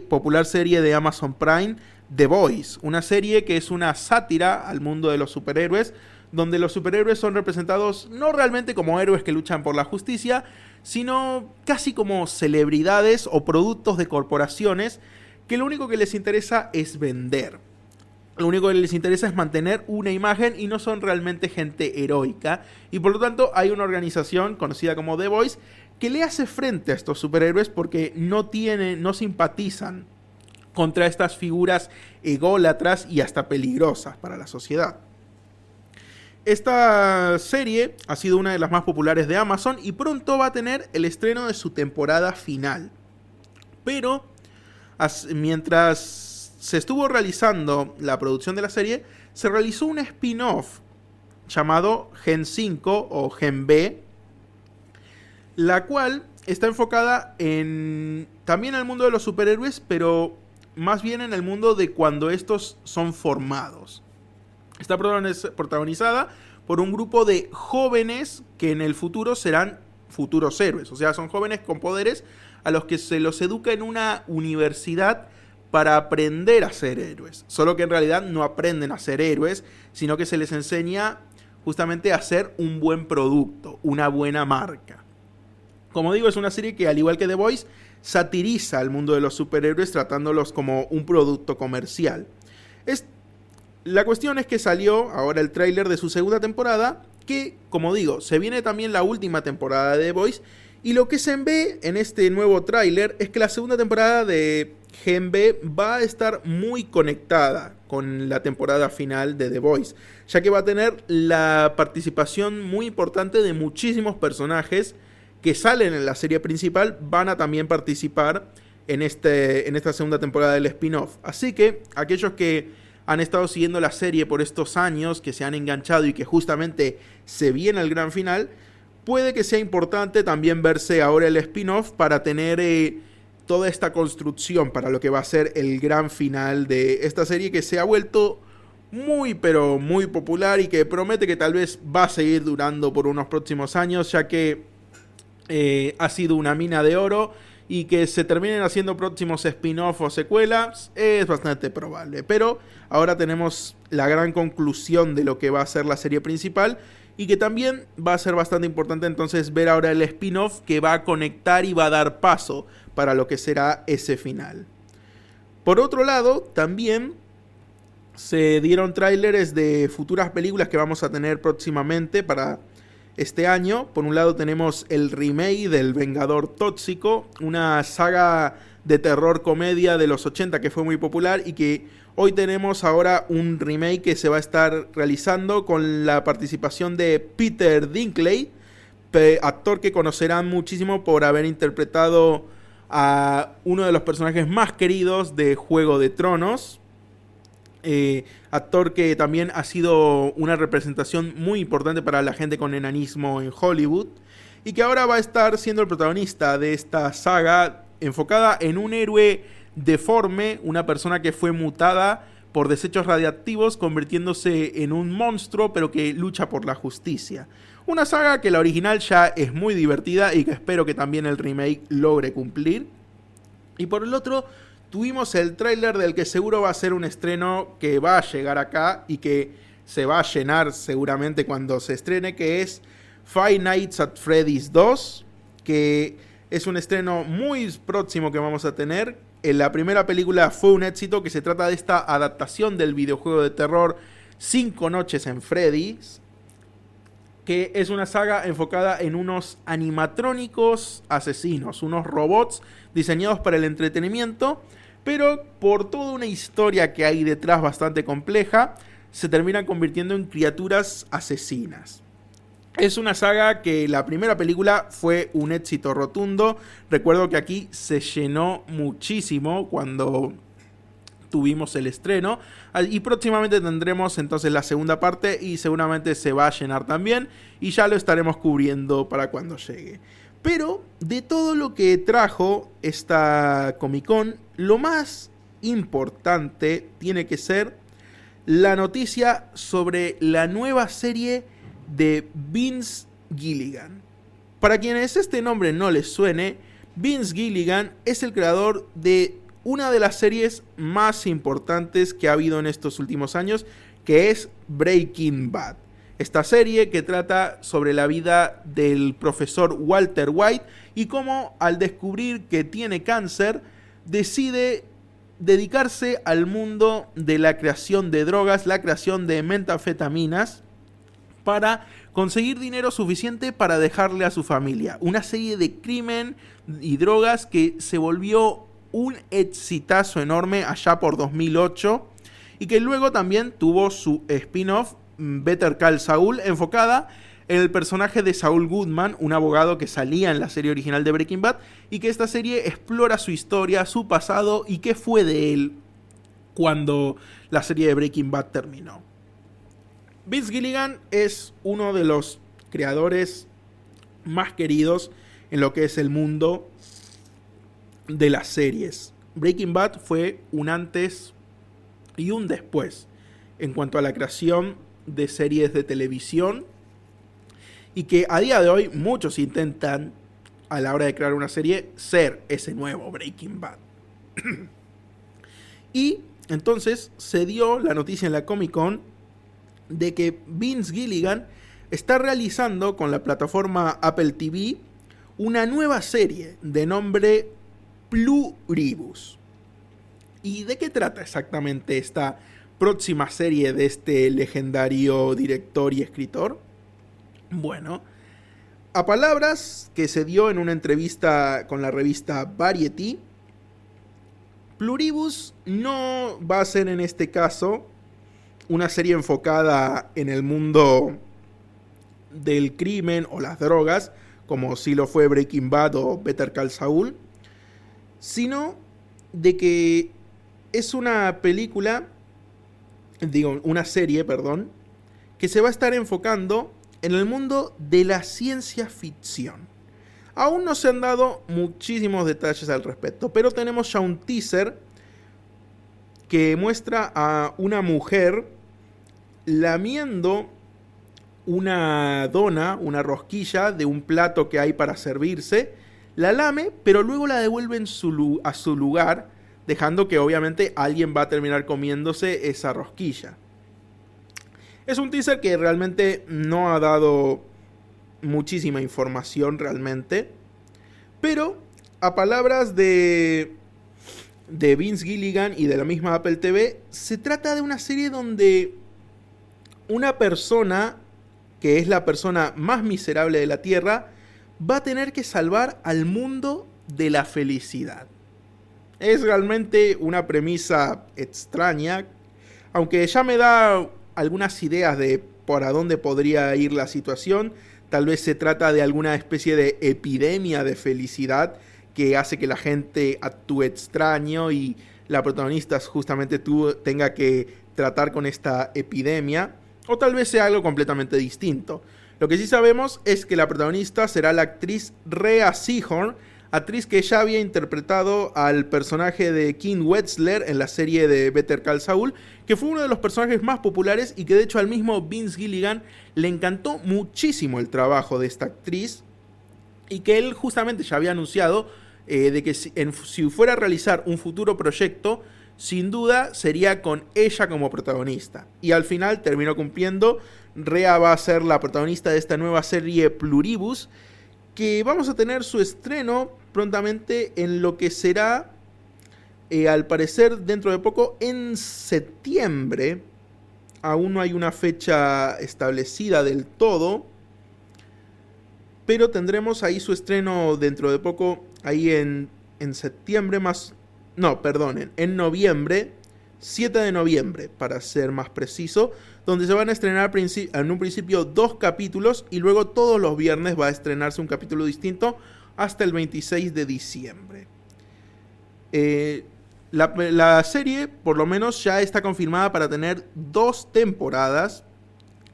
popular serie de Amazon Prime, The Boys, una serie que es una sátira al mundo de los superhéroes, donde los superhéroes son representados no realmente como héroes que luchan por la justicia, sino casi como celebridades o productos de corporaciones que lo único que les interesa es vender. Lo único que les interesa es mantener una imagen y no son realmente gente heroica. Y por lo tanto hay una organización conocida como The Boys que le hace frente a estos superhéroes porque no simpatizan contra estas figuras ególatras y hasta peligrosas para la sociedad. Esta serie ha sido una de las más populares de Amazon y pronto va a tener el estreno de su temporada final. Pero mientras se estuvo realizando la producción de la serie, se realizó un spin-off llamado Gen 5 o Gen B, la cual está enfocada también en el mundo de los superhéroes, pero más bien en el mundo de cuando estos son formados. Está protagonizada por un grupo de jóvenes que en el futuro serán futuros héroes. O sea, son jóvenes con poderes a los que se los educa en una universidad para aprender a ser héroes. Solo que en realidad no aprenden a ser héroes, sino que se les enseña justamente a hacer un buen producto, una buena marca. Como digo, es una serie que, al igual que The Boys, satiriza al mundo de los superhéroes tratándolos como un producto comercial. La cuestión es que salió ahora el tráiler de su segunda temporada, que, como digo, se viene también la última temporada de The Boys, y lo que se ve en este nuevo tráiler es que la segunda temporada de Gen B va a estar muy conectada con la temporada final de The Boys, ya que va a tener la participación muy importante de muchísimos personajes que salen en la serie principal, van a también participar en esta segunda temporada del spin-off. Así que aquellos que han estado siguiendo la serie por estos años, que se han enganchado y que justamente se viene el gran final, puede que sea importante también verse ahora el spin-off para tener toda esta construcción para lo que va a ser el gran final de esta serie, que se ha vuelto muy pero muy popular y que promete que tal vez va a seguir durando por unos próximos años, ya que ha sido una mina de oro. Y que se terminen haciendo próximos spin-off o secuelas es bastante probable. Pero ahora tenemos la gran conclusión de lo que va a ser la serie principal. Y que también va a ser bastante importante entonces ver ahora el spin-off que va a conectar y va a dar paso para lo que será ese final. Por otro lado, también se dieron tráileres de futuras películas que vamos a tener próximamente para este año. Por un lado tenemos el remake del Vengador Tóxico, una saga de terror comedia de los 80 que fue muy popular y que hoy tenemos ahora un remake que se va a estar realizando con la participación de Peter Dinklage, actor que conocerán muchísimo por haber interpretado a uno de los personajes más queridos de Juego de Tronos. Actor que también ha sido una representación muy importante para la gente con enanismo en Hollywood y que ahora va a estar siendo el protagonista de esta saga enfocada en un héroe deforme, una persona que fue mutada por desechos radiactivos convirtiéndose en un monstruo pero que lucha por la justicia. Una saga que la original ya es muy divertida y que espero que también el remake logre cumplir. Y por el otro, tuvimos el tráiler del que seguro va a ser un estreno que va a llegar acá y que se va a llenar seguramente cuando se estrene, que es Five Nights at Freddy's 2, que es un estreno muy próximo que vamos a tener. La primera película fue un éxito, que se trata de esta adaptación del videojuego de terror 5 Noches en Freddy's, que es una saga enfocada en unos animatrónicos asesinos, unos robots diseñados para el entretenimiento, pero por toda una historia que hay detrás bastante compleja, se terminan convirtiendo en criaturas asesinas. Es una saga que la primera película fue un éxito rotundo. Recuerdo que aquí se llenó muchísimo cuando tuvimos el estreno. Y próximamente tendremos entonces la segunda parte y seguramente se va a llenar también. Y ya lo estaremos cubriendo para cuando llegue. Pero de todo lo que trajo esta Comic Con, lo más importante tiene que ser la noticia sobre la nueva serie de Vince Gilligan. Para quienes este nombre no les suene, Vince Gilligan es el creador de una de las series más importantes que ha habido en estos últimos años, que es Breaking Bad. Esta serie que trata sobre la vida del profesor Walter White y cómo al descubrir que tiene cáncer decide dedicarse al mundo de la creación de drogas, la creación de metanfetaminas para conseguir dinero suficiente para dejarle a su familia. Una serie de crimen y drogas que se volvió un exitazo enorme allá por 2008 y que luego también tuvo su spin-off Better Call Saul, enfocada en el personaje de Saul Goodman, un abogado que salía en la serie original de Breaking Bad, y que esta serie explora su historia, su pasado y qué fue de él cuando la serie de Breaking Bad terminó. Vince Gilligan es uno de los creadores más queridos en lo que es el mundo de las series. Breaking Bad fue un antes y un después en cuanto a la creación de series de televisión, y que a día de hoy muchos intentan, a la hora de crear una serie, ser ese nuevo Breaking Bad. Y entonces se dio la noticia en la Comic Con de que Vince Gilligan está realizando con la plataforma Apple TV una nueva serie de nombre Pluribus. ¿Y de qué trata exactamente esta próxima serie de este legendario director y escritor? Bueno, a palabras que se dio en una entrevista con la revista Variety, Pluribus no va a ser en este caso una serie enfocada en el mundo del crimen o las drogas, como si lo fue Breaking Bad o Better Call Saul, sino de que es una serie, que se va a estar enfocando en el mundo de la ciencia ficción. Aún no se han dado muchísimos detalles al respecto, pero tenemos ya un teaser que muestra a una mujer lamiendo una dona, una rosquilla de un plato que hay para servirse. La lame, pero luego la devuelve a su lugar, dejando que obviamente alguien va a terminar comiéndose esa rosquilla. Es un teaser que realmente no ha dado muchísima información realmente, pero a palabras de Vince Gilligan y de la misma Apple TV, se trata de una serie donde una persona, que es la persona más miserable de la Tierra, va a tener que salvar al mundo de la felicidad. Es realmente una premisa extraña, aunque ya me da algunas ideas de por a dónde podría ir la situación. Tal vez se trata de alguna especie de epidemia de felicidad que hace que la gente actúe extraño y la protagonista justamente tenga que tratar con esta epidemia, o tal vez sea algo completamente distinto. Lo que sí sabemos es que la protagonista será la actriz Rhea Seehorn, actriz que ya había interpretado al personaje de Kim Wexler en la serie de Better Call Saul, que fue uno de los personajes más populares y que de hecho al mismo Vince Gilligan le encantó muchísimo el trabajo de esta actriz, y que él justamente ya había anunciado de que si fuera a realizar un futuro proyecto, sin duda sería con ella como protagonista. Y al final terminó cumpliendo. Rhea va a ser la protagonista de esta nueva serie Pluribus, que vamos a tener su estreno prontamente en lo que será, al parecer dentro de poco, en septiembre. Aún no hay una fecha establecida del todo, pero tendremos ahí su estreno dentro de poco, ahí en septiembre en noviembre, 7 de noviembre para ser más preciso, donde se van a estrenar en un principio 2 capítulos y luego todos los viernes va a estrenarse un capítulo distinto hasta el 26 de diciembre. La serie, por lo menos, ya está confirmada para tener 2 temporadas.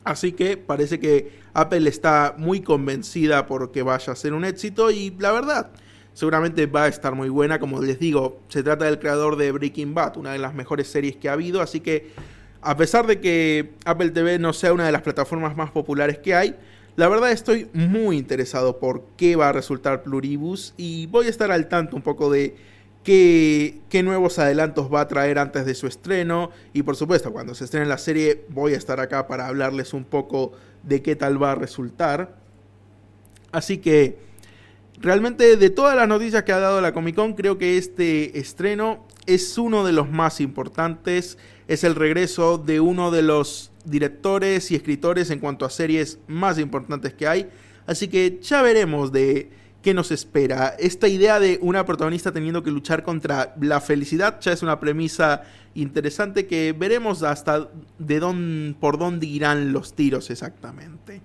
Así que parece que Apple está muy convencida porque vaya a ser un éxito. Y la verdad, seguramente va a estar muy buena. Como les digo, se trata del creador de Breaking Bad, una de las mejores series que ha habido. Así que, a pesar de que Apple TV no sea una de las plataformas más populares que hay, la verdad estoy muy interesado por qué va a resultar Pluribus. Y voy a estar al tanto un poco de qué nuevos adelantos va a traer antes de su estreno. Y por supuesto, cuando se estrene la serie, voy a estar acá para hablarles un poco de qué tal va a resultar. Así que, realmente, de todas las noticias que ha dado la Comic Con, creo que este estreno es uno de los más importantes. Es el regreso de uno de los directores y escritores en cuanto a series más importantes que hay. Así que ya veremos de qué nos espera. Esta idea de una protagonista teniendo que luchar contra la felicidad ya es una premisa interesante que veremos hasta por dónde irán los tiros exactamente.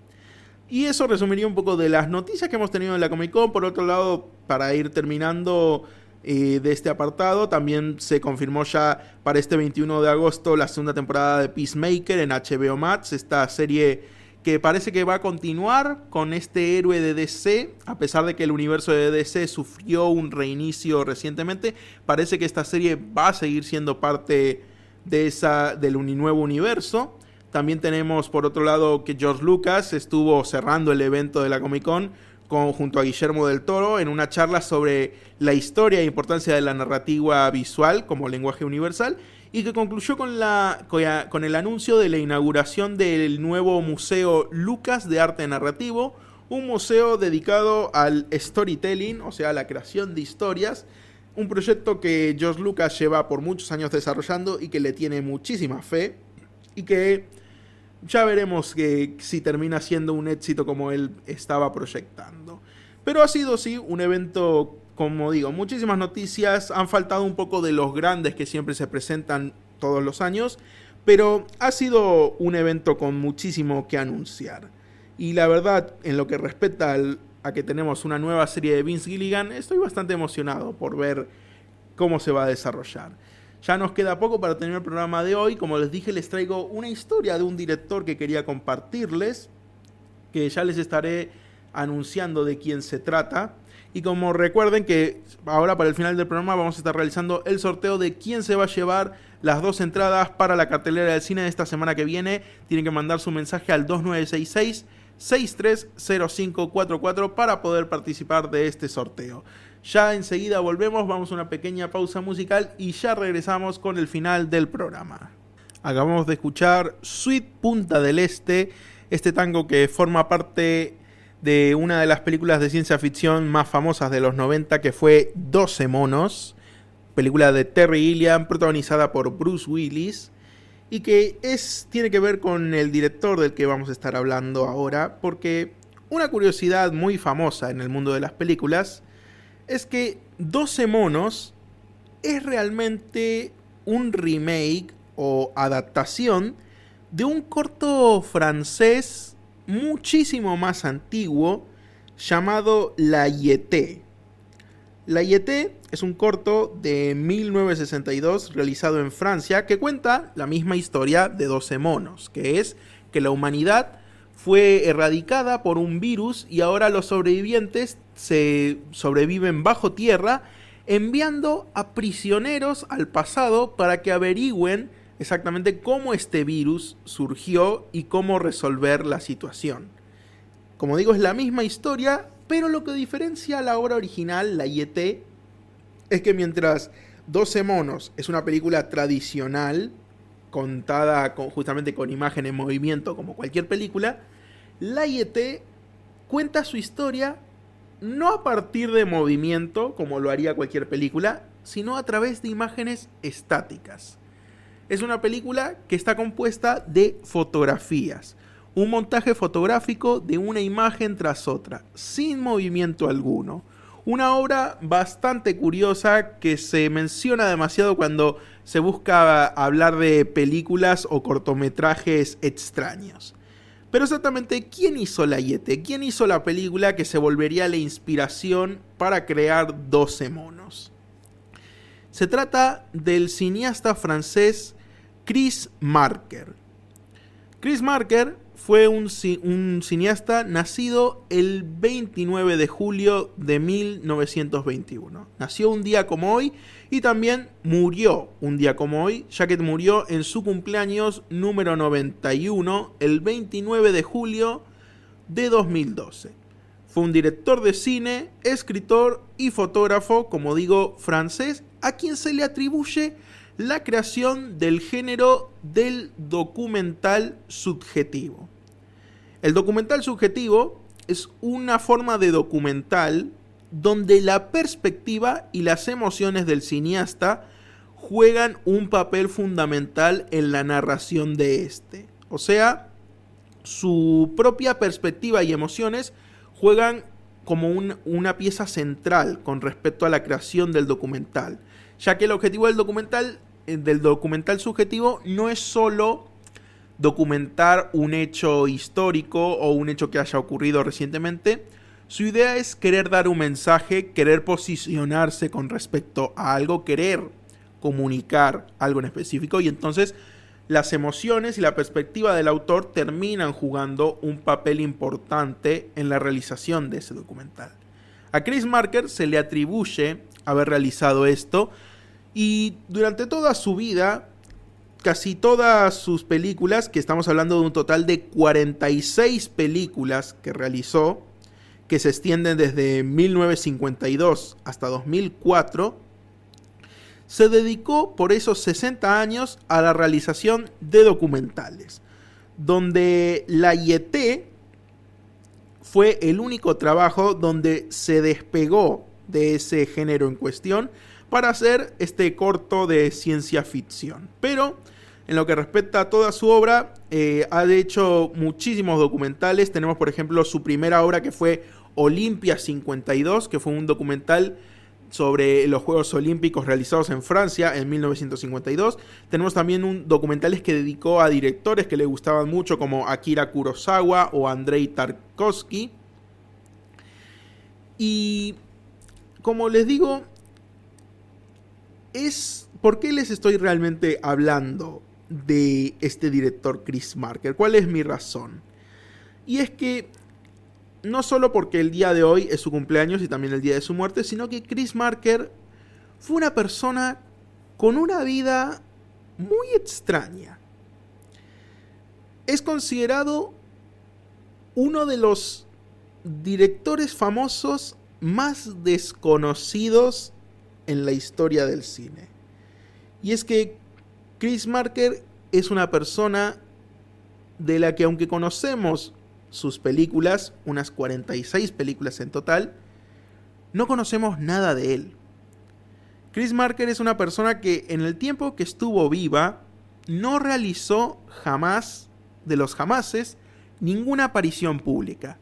Y eso resumiría un poco de las noticias que hemos tenido en la Comic Con. Por otro lado, para ir terminando de este apartado, también se confirmó ya para este 21 de agosto la segunda temporada de Peacemaker en HBO Max, esta serie que parece que va a continuar con este héroe de DC, a pesar de que el universo de DC sufrió un reinicio recientemente. Parece que esta serie va a seguir siendo parte del nuevo universo. También tenemos por otro lado que George Lucas estuvo cerrando el evento de la Comic Con junto a Guillermo del Toro en una charla sobre la historia e importancia de la narrativa visual como lenguaje universal, y que concluyó con el anuncio de la inauguración del nuevo Museo Lucas de Arte Narrativo, un museo dedicado al storytelling, o sea, a la creación de historias, un proyecto que George Lucas lleva por muchos años desarrollando y que le tiene muchísima fe, y que ya veremos si termina siendo un éxito como él estaba proyectando. Pero ha sido, sí, un evento, como digo, muchísimas noticias. Han faltado un poco de los grandes que siempre se presentan todos los años, pero ha sido un evento con muchísimo que anunciar. Y la verdad, en lo que respecta a que tenemos una nueva serie de Vince Gilligan, estoy bastante emocionado por ver cómo se va a desarrollar. Ya nos queda poco para terminar el programa de hoy. Como les dije, les traigo una historia de un director que quería compartirles, que ya les estaré anunciando de quién se trata. Y como recuerden que ahora para el final del programa vamos a estar realizando el sorteo de quién se va a llevar las 2 entradas para la cartelera del cine de esta semana que viene. Tienen que mandar su mensaje al 2966-630544 para poder participar de este sorteo. Ya enseguida volvemos, vamos a una pequeña pausa musical y ya regresamos con el final del programa. Acabamos de escuchar Sweet Punta del Este, este tango que forma parte de una de las películas de ciencia ficción más famosas de los 90, que fue 12 monos, película de Terry Gilliam protagonizada por Bruce Willis, y que tiene que ver con el director del que vamos a estar hablando ahora, porque una curiosidad muy famosa en el mundo de las películas es que 12 monos es realmente un remake o adaptación de un corto francés muchísimo más antiguo llamado La Yété. La Yété es un corto de 1962 realizado en Francia que cuenta la misma historia de 12 monos, que es que la humanidad fue erradicada por un virus y ahora los sobrevivientes sobreviven bajo tierra, enviando a prisioneros al pasado para que averigüen exactamente cómo este virus surgió y cómo resolver la situación. Como digo, es la misma historia, pero lo que diferencia a la obra original, La Yété, es que mientras 12 monos es una película tradicional, contada justamente con imagen en movimiento como cualquier película, La Yété cuenta su historia no a partir de movimiento, como lo haría cualquier película, sino a través de imágenes estáticas. Es una película que está compuesta de fotografías, un montaje fotográfico de una imagen tras otra, sin movimiento alguno. Una obra bastante curiosa que se menciona demasiado cuando se busca hablar de películas o cortometrajes extraños. Pero exactamente, ¿quién hizo La Yété? ¿Quién hizo la película que se volvería la inspiración para crear 12 monos? Se trata del cineasta francés Chris Marker. Chris Marker fue un cineasta nacido el 29 de julio de 1921. Nació un día como hoy y también murió un día como hoy, ya que murió en su cumpleaños número 91, el 29 de julio de 2012. Fue un director de cine, escritor y fotógrafo, como digo, francés, a quien se le atribuye la creación del género del documental subjetivo. El documental subjetivo es una forma de documental donde la perspectiva y las emociones del cineasta juegan un papel fundamental en la narración de este. O sea, su propia perspectiva y emociones juegan como una pieza central con respecto a la creación del documental, ya que el objetivo del documental subjetivo no es solo documentar un hecho histórico o un hecho que haya ocurrido recientemente. Su idea es querer dar un mensaje, querer posicionarse con respecto a algo, querer comunicar algo en específico, y entonces las emociones y la perspectiva del autor terminan jugando un papel importante en la realización de ese documental. A Chris Marker se le atribuye haber realizado esto, y durante toda su vida, casi todas sus películas, que estamos hablando de un total de 46 películas que realizó, que se extienden desde 1952 hasta 2004, se dedicó por esos 60 años a la realización de documentales, donde La Jetée fue el único trabajo donde se despegó de ese género en cuestión para hacer este corto de ciencia ficción. Pero en lo que respecta a toda su obra, ha hecho muchísimos documentales. Tenemos, por ejemplo, su primera obra, que fue Olimpia 52, que fue un documental sobre los Juegos Olímpicos realizados en Francia en 1952. Tenemos también documentales que dedicó a directores que le gustaban mucho, como Akira Kurosawa o Andrei Tarkovsky. Y como les digo, ¿por qué les estoy realmente hablando de este director Chris Marker? ¿Cuál es mi razón? Y es que no solo porque el día de hoy es su cumpleaños y también el día de su muerte, sino que Chris Marker fue una persona con una vida muy extraña. Es considerado uno de los directores famosos más desconocidos en la historia del cine. Y es que Chris Marker es una persona de la que, aunque conocemos sus películas, unas 46 películas en total, no conocemos nada de él. Chris Marker es una persona que en el tiempo que estuvo viva no realizó jamás, de los jamases, ninguna aparición pública.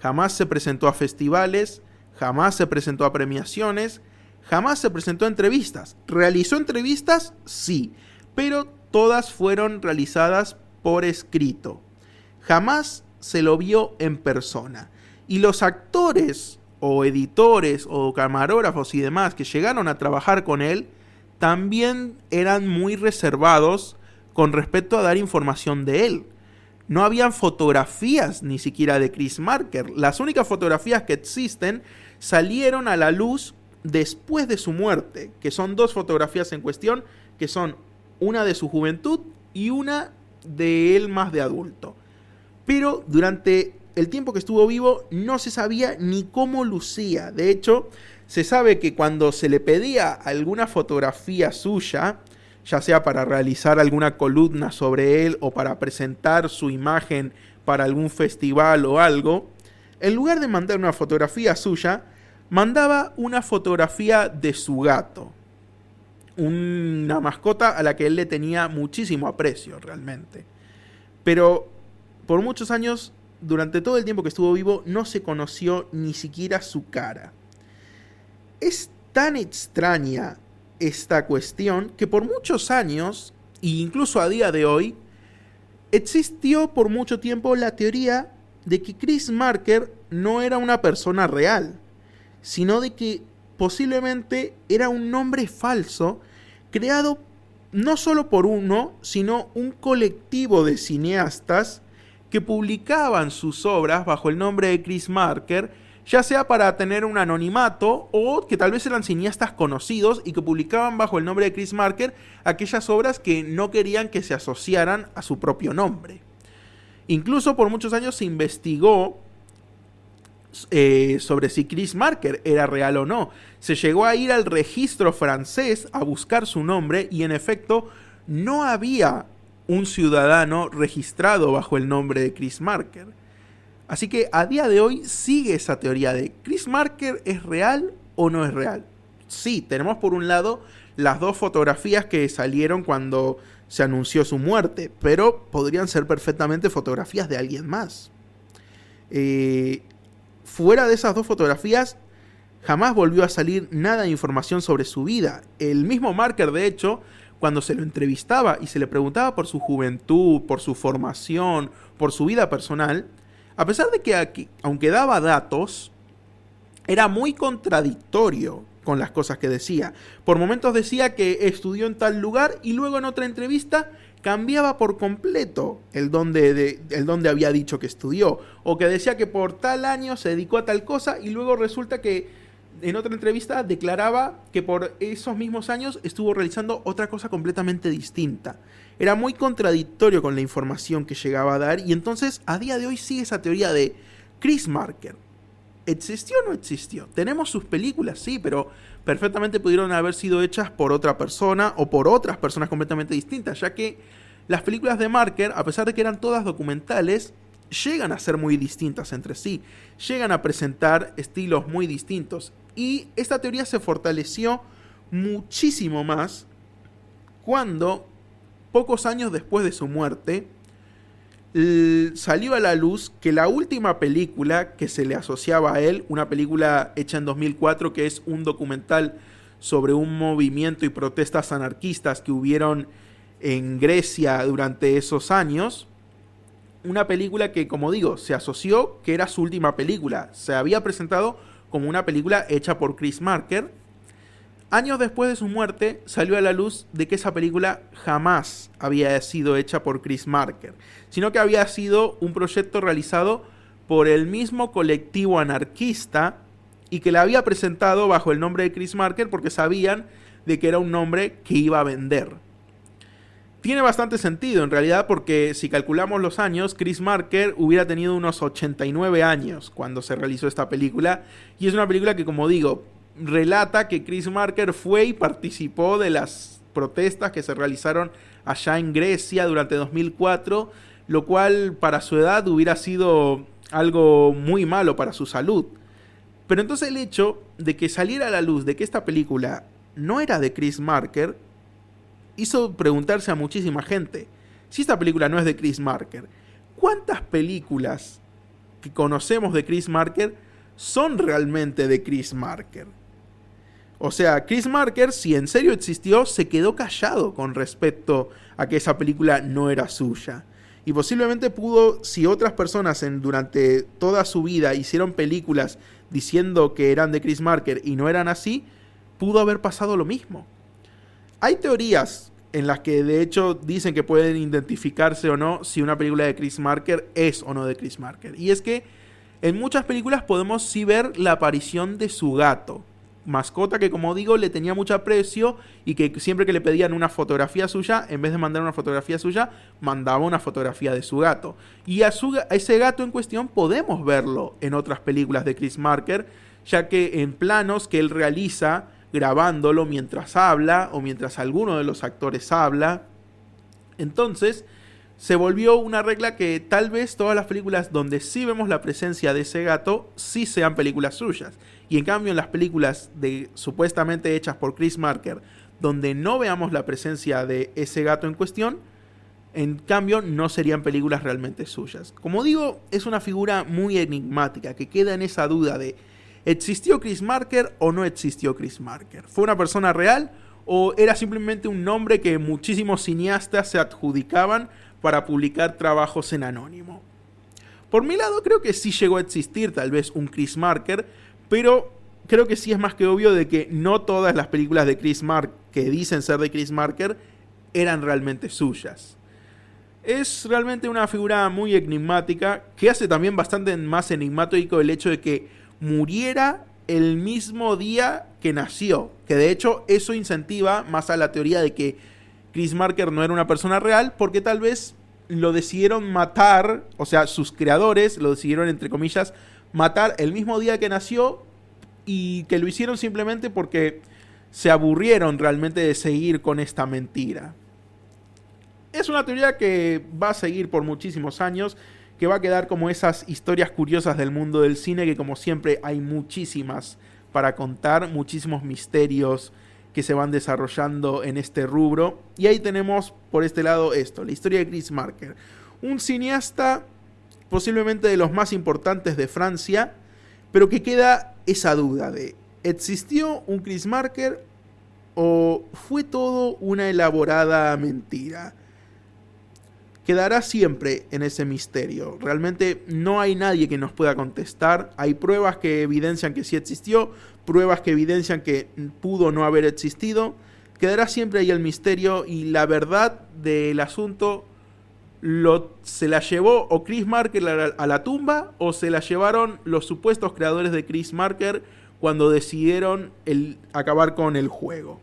Jamás se presentó a festivales, jamás se presentó a premiaciones, jamás se presentó a entrevistas. ¿Realizó entrevistas? Sí, pero todas fueron realizadas por escrito. Jamás se lo vio en persona. Y los actores o editores o camarógrafos y demás que llegaron a trabajar con él también eran muy reservados con respecto a dar información de él. No habían fotografías ni siquiera de Chris Marker. Las únicas fotografías que existen salieron a la luz después de su muerte, que son dos fotografías en cuestión, que son una de su juventud y una de él más de adulto. Pero durante el tiempo que estuvo vivo no se sabía ni cómo lucía. De hecho, se sabe que cuando se le pedía alguna fotografía suya, ya sea para realizar alguna columna sobre él o para presentar su imagen para algún festival o algo, en lugar de mandar una fotografía suya, mandaba una fotografía de su gato. Una mascota a la que él le tenía muchísimo aprecio realmente. Pero por muchos años, durante todo el tiempo que estuvo vivo, no se conoció ni siquiera su cara. Es tan extraña esta cuestión que por muchos años, e incluso a día de hoy, existió por mucho tiempo la teoría de que Chris Marker no era una persona real, sino de que posiblemente era un nombre falso creado no solo por uno, sino un colectivo de cineastas que publicaban sus obras bajo el nombre de Chris Marker, ya sea para tener un anonimato o que tal vez eran cineastas conocidos y que publicaban bajo el nombre de Chris Marker aquellas obras que no querían que se asociaran a su propio nombre. Incluso por muchos años se investigó sobre si Chris Marker era real o no. Se llegó a ir al registro francés a buscar su nombre y en efecto no había un ciudadano registrado bajo el nombre de Chris Marker. Así que a día de hoy sigue esa teoría de ¿Chris Marker es real o no es real? Sí, tenemos por un lado las dos fotografías que salieron cuando se anunció su muerte, pero podrían ser perfectamente fotografías de alguien más. Fuera de esas dos fotografías, jamás volvió a salir nada de información sobre su vida. El mismo Marker, de hecho, cuando se lo entrevistaba y se le preguntaba por su juventud, por su formación, por su vida personal, a pesar de que aunque daba datos, era muy contradictorio con las cosas que decía. Por momentos decía que estudió en tal lugar y luego en otra entrevista cambiaba por completo el dónde había dicho que estudió, o que decía que por tal año se dedicó a tal cosa y luego resulta que en otra entrevista declaraba que por esos mismos años estuvo realizando otra cosa completamente distinta. Era muy contradictorio con la información que llegaba a dar y entonces a día de hoy sigue esa teoría de Chris Marker. ¿Existió o no existió? Tenemos sus películas, sí, pero perfectamente pudieron haber sido hechas por otra persona o por otras personas completamente distintas, ya que las películas de Marker, a pesar de que eran todas documentales, llegan a ser muy distintas entre sí, llegan a presentar estilos muy distintos. Y esta teoría se fortaleció muchísimo más cuando, pocos años después de su muerte, salió a la luz que la última película que se le asociaba a él, una película hecha en 2004 que es un documental sobre un movimiento y protestas anarquistas que hubieron en Grecia durante esos años, una película que, como digo, se asoció que era su última película, se había presentado como una película hecha por Chris Marker. Años después de su muerte, salió a la luz de que esa película jamás había sido hecha por Chris Marker, sino que había sido un proyecto realizado por el mismo colectivo anarquista y que la había presentado bajo el nombre de Chris Marker porque sabían de que era un nombre que iba a vender. Tiene bastante sentido en realidad porque si calculamos los años, Chris Marker hubiera tenido unos 89 años cuando se realizó esta película y es una película que, como digo, relata que Chris Marker fue y participó de las protestas que se realizaron allá en Grecia durante 2004, lo cual para su edad hubiera sido algo muy malo para su salud. Pero entonces el hecho de que saliera a la luz de que esta película no era de Chris Marker hizo preguntarse a muchísima gente, si esta película no es de Chris Marker, ¿cuántas películas que conocemos de Chris Marker son realmente de Chris Marker? O sea, Chris Marker, si en serio existió, se quedó callado con respecto a que esa película no era suya. Y posiblemente pudo, si otras personas durante toda su vida hicieron películas diciendo que eran de Chris Marker y no eran así, pudo haber pasado lo mismo. Hay teorías en las que de hecho dicen que pueden identificarse o no si una película de Chris Marker es o no de Chris Marker. Y es que en muchas películas podemos sí ver la aparición de su gato, mascota que, como digo, le tenía mucho aprecio y que siempre que le pedían una fotografía suya, en vez de mandar una fotografía suya, mandaba una fotografía de su gato. Y a ese gato en cuestión podemos verlo en otras películas de Chris Marker, ya que en planos que él realiza grabándolo mientras habla o mientras alguno de los actores habla, entonces se volvió una regla que tal vez todas las películas donde sí vemos la presencia de ese gato sí sean películas suyas. Y en cambio en las películas supuestamente hechas por Chris Marker, donde no veamos la presencia de ese gato en cuestión, en cambio no serían películas realmente suyas. Como digo, es una figura muy enigmática que queda en esa duda de ¿existió Chris Marker o no existió Chris Marker? ¿Fue una persona real o era simplemente un nombre que muchísimos cineastas se adjudicaban para publicar trabajos en anónimo? Por mi lado creo que sí llegó a existir tal vez un Chris Marker, pero creo que sí es más que obvio de que no todas las películas de Chris Marker, que dicen ser de Chris Marker, eran realmente suyas. Es realmente una figura muy enigmática, que hace también bastante más enigmático el hecho de que muriera el mismo día que nació. Que de hecho eso incentiva más a la teoría de que Chris Marker no era una persona real, porque tal vez lo decidieron matar, o sea, sus creadores lo decidieron, entre comillas, matar el mismo día que nació, y que lo hicieron simplemente porque se aburrieron realmente de seguir con esta mentira. Es una teoría que va a seguir por muchísimos años, que va a quedar como esas historias curiosas del mundo del cine, que como siempre hay muchísimas para contar, muchísimos misterios que se van desarrollando en este rubro. Y ahí tenemos por este lado esto, la historia de Chris Marker, un cineasta posiblemente de los más importantes de Francia, pero que queda esa duda de, ¿existió un Chris Marker o fue todo una elaborada mentira? Quedará siempre en ese misterio. Realmente no hay nadie que nos pueda contestar. Hay pruebas que evidencian que sí existió, pruebas que evidencian que pudo no haber existido. Quedará siempre ahí el misterio, y la verdad del asunto se la llevó o Chris Marker a la tumba, o se la llevaron los supuestos creadores de Chris Marker cuando decidieron acabar con el juego.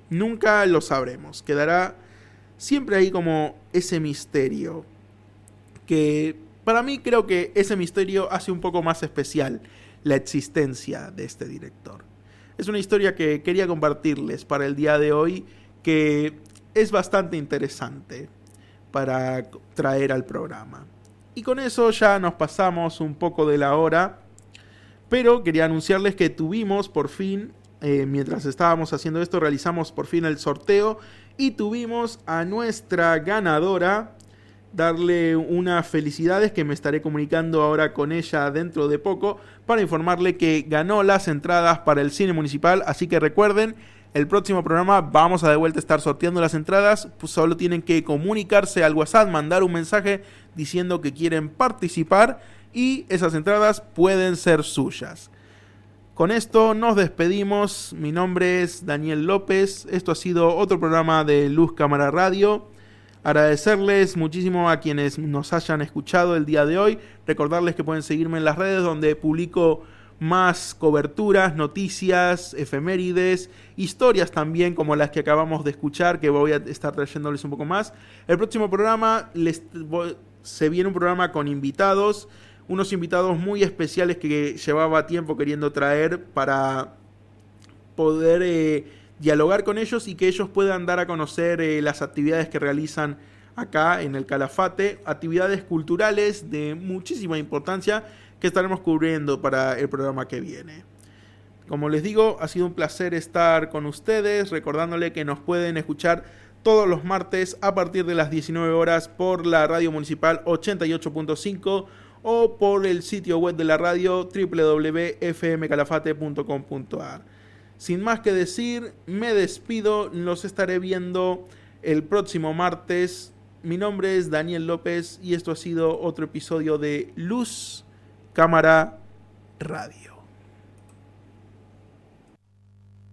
Nunca lo sabremos. Quedará siempre ahí como ese misterio, que para mí creo que ese misterio hace un poco más especial la existencia de este director. Es una historia que quería compartirles para el día de hoy, que es bastante interesante para traer al programa. Y con eso ya nos pasamos un poco de la hora, pero quería anunciarles que tuvimos por fin, mientras estábamos haciendo esto, realizamos por fin el sorteo y tuvimos a nuestra ganadora. Darle unas felicidades, que me estaré comunicando ahora con ella dentro de poco para informarle que ganó las entradas para el cine municipal. Así que recuerden, el próximo programa vamos a de vuelta estar sorteando las entradas. Pues solo tienen que comunicarse al WhatsApp, mandar un mensaje diciendo que quieren participar, y esas entradas pueden ser suyas. Con esto nos despedimos. Mi nombre es Daniel López. Esto ha sido otro programa de Luz Cámara Radio. Agradecerles muchísimo a quienes nos hayan escuchado el día de hoy. Recordarles que pueden seguirme en las redes, donde publico más coberturas, noticias, efemérides, historias también como las que acabamos de escuchar, que voy a estar trayéndoles un poco más. El próximo programa se viene un programa con invitados, unos invitados muy especiales que llevaba tiempo queriendo traer para poder dialogar con ellos y que ellos puedan dar a conocer las actividades que realizan acá en el Calafate, actividades culturales de muchísima importancia que estaremos cubriendo para el programa que viene. Como les digo, ha sido un placer estar con ustedes, recordándole que nos pueden escuchar todos los martes a partir de las 19 horas por la radio municipal 88.5 o por el sitio web de la radio www.fmcalafate.com.ar. Sin más que decir, me despido, los estaré viendo el próximo martes. Mi nombre es Daniel López y esto ha sido otro episodio de Luz Cámara Radio.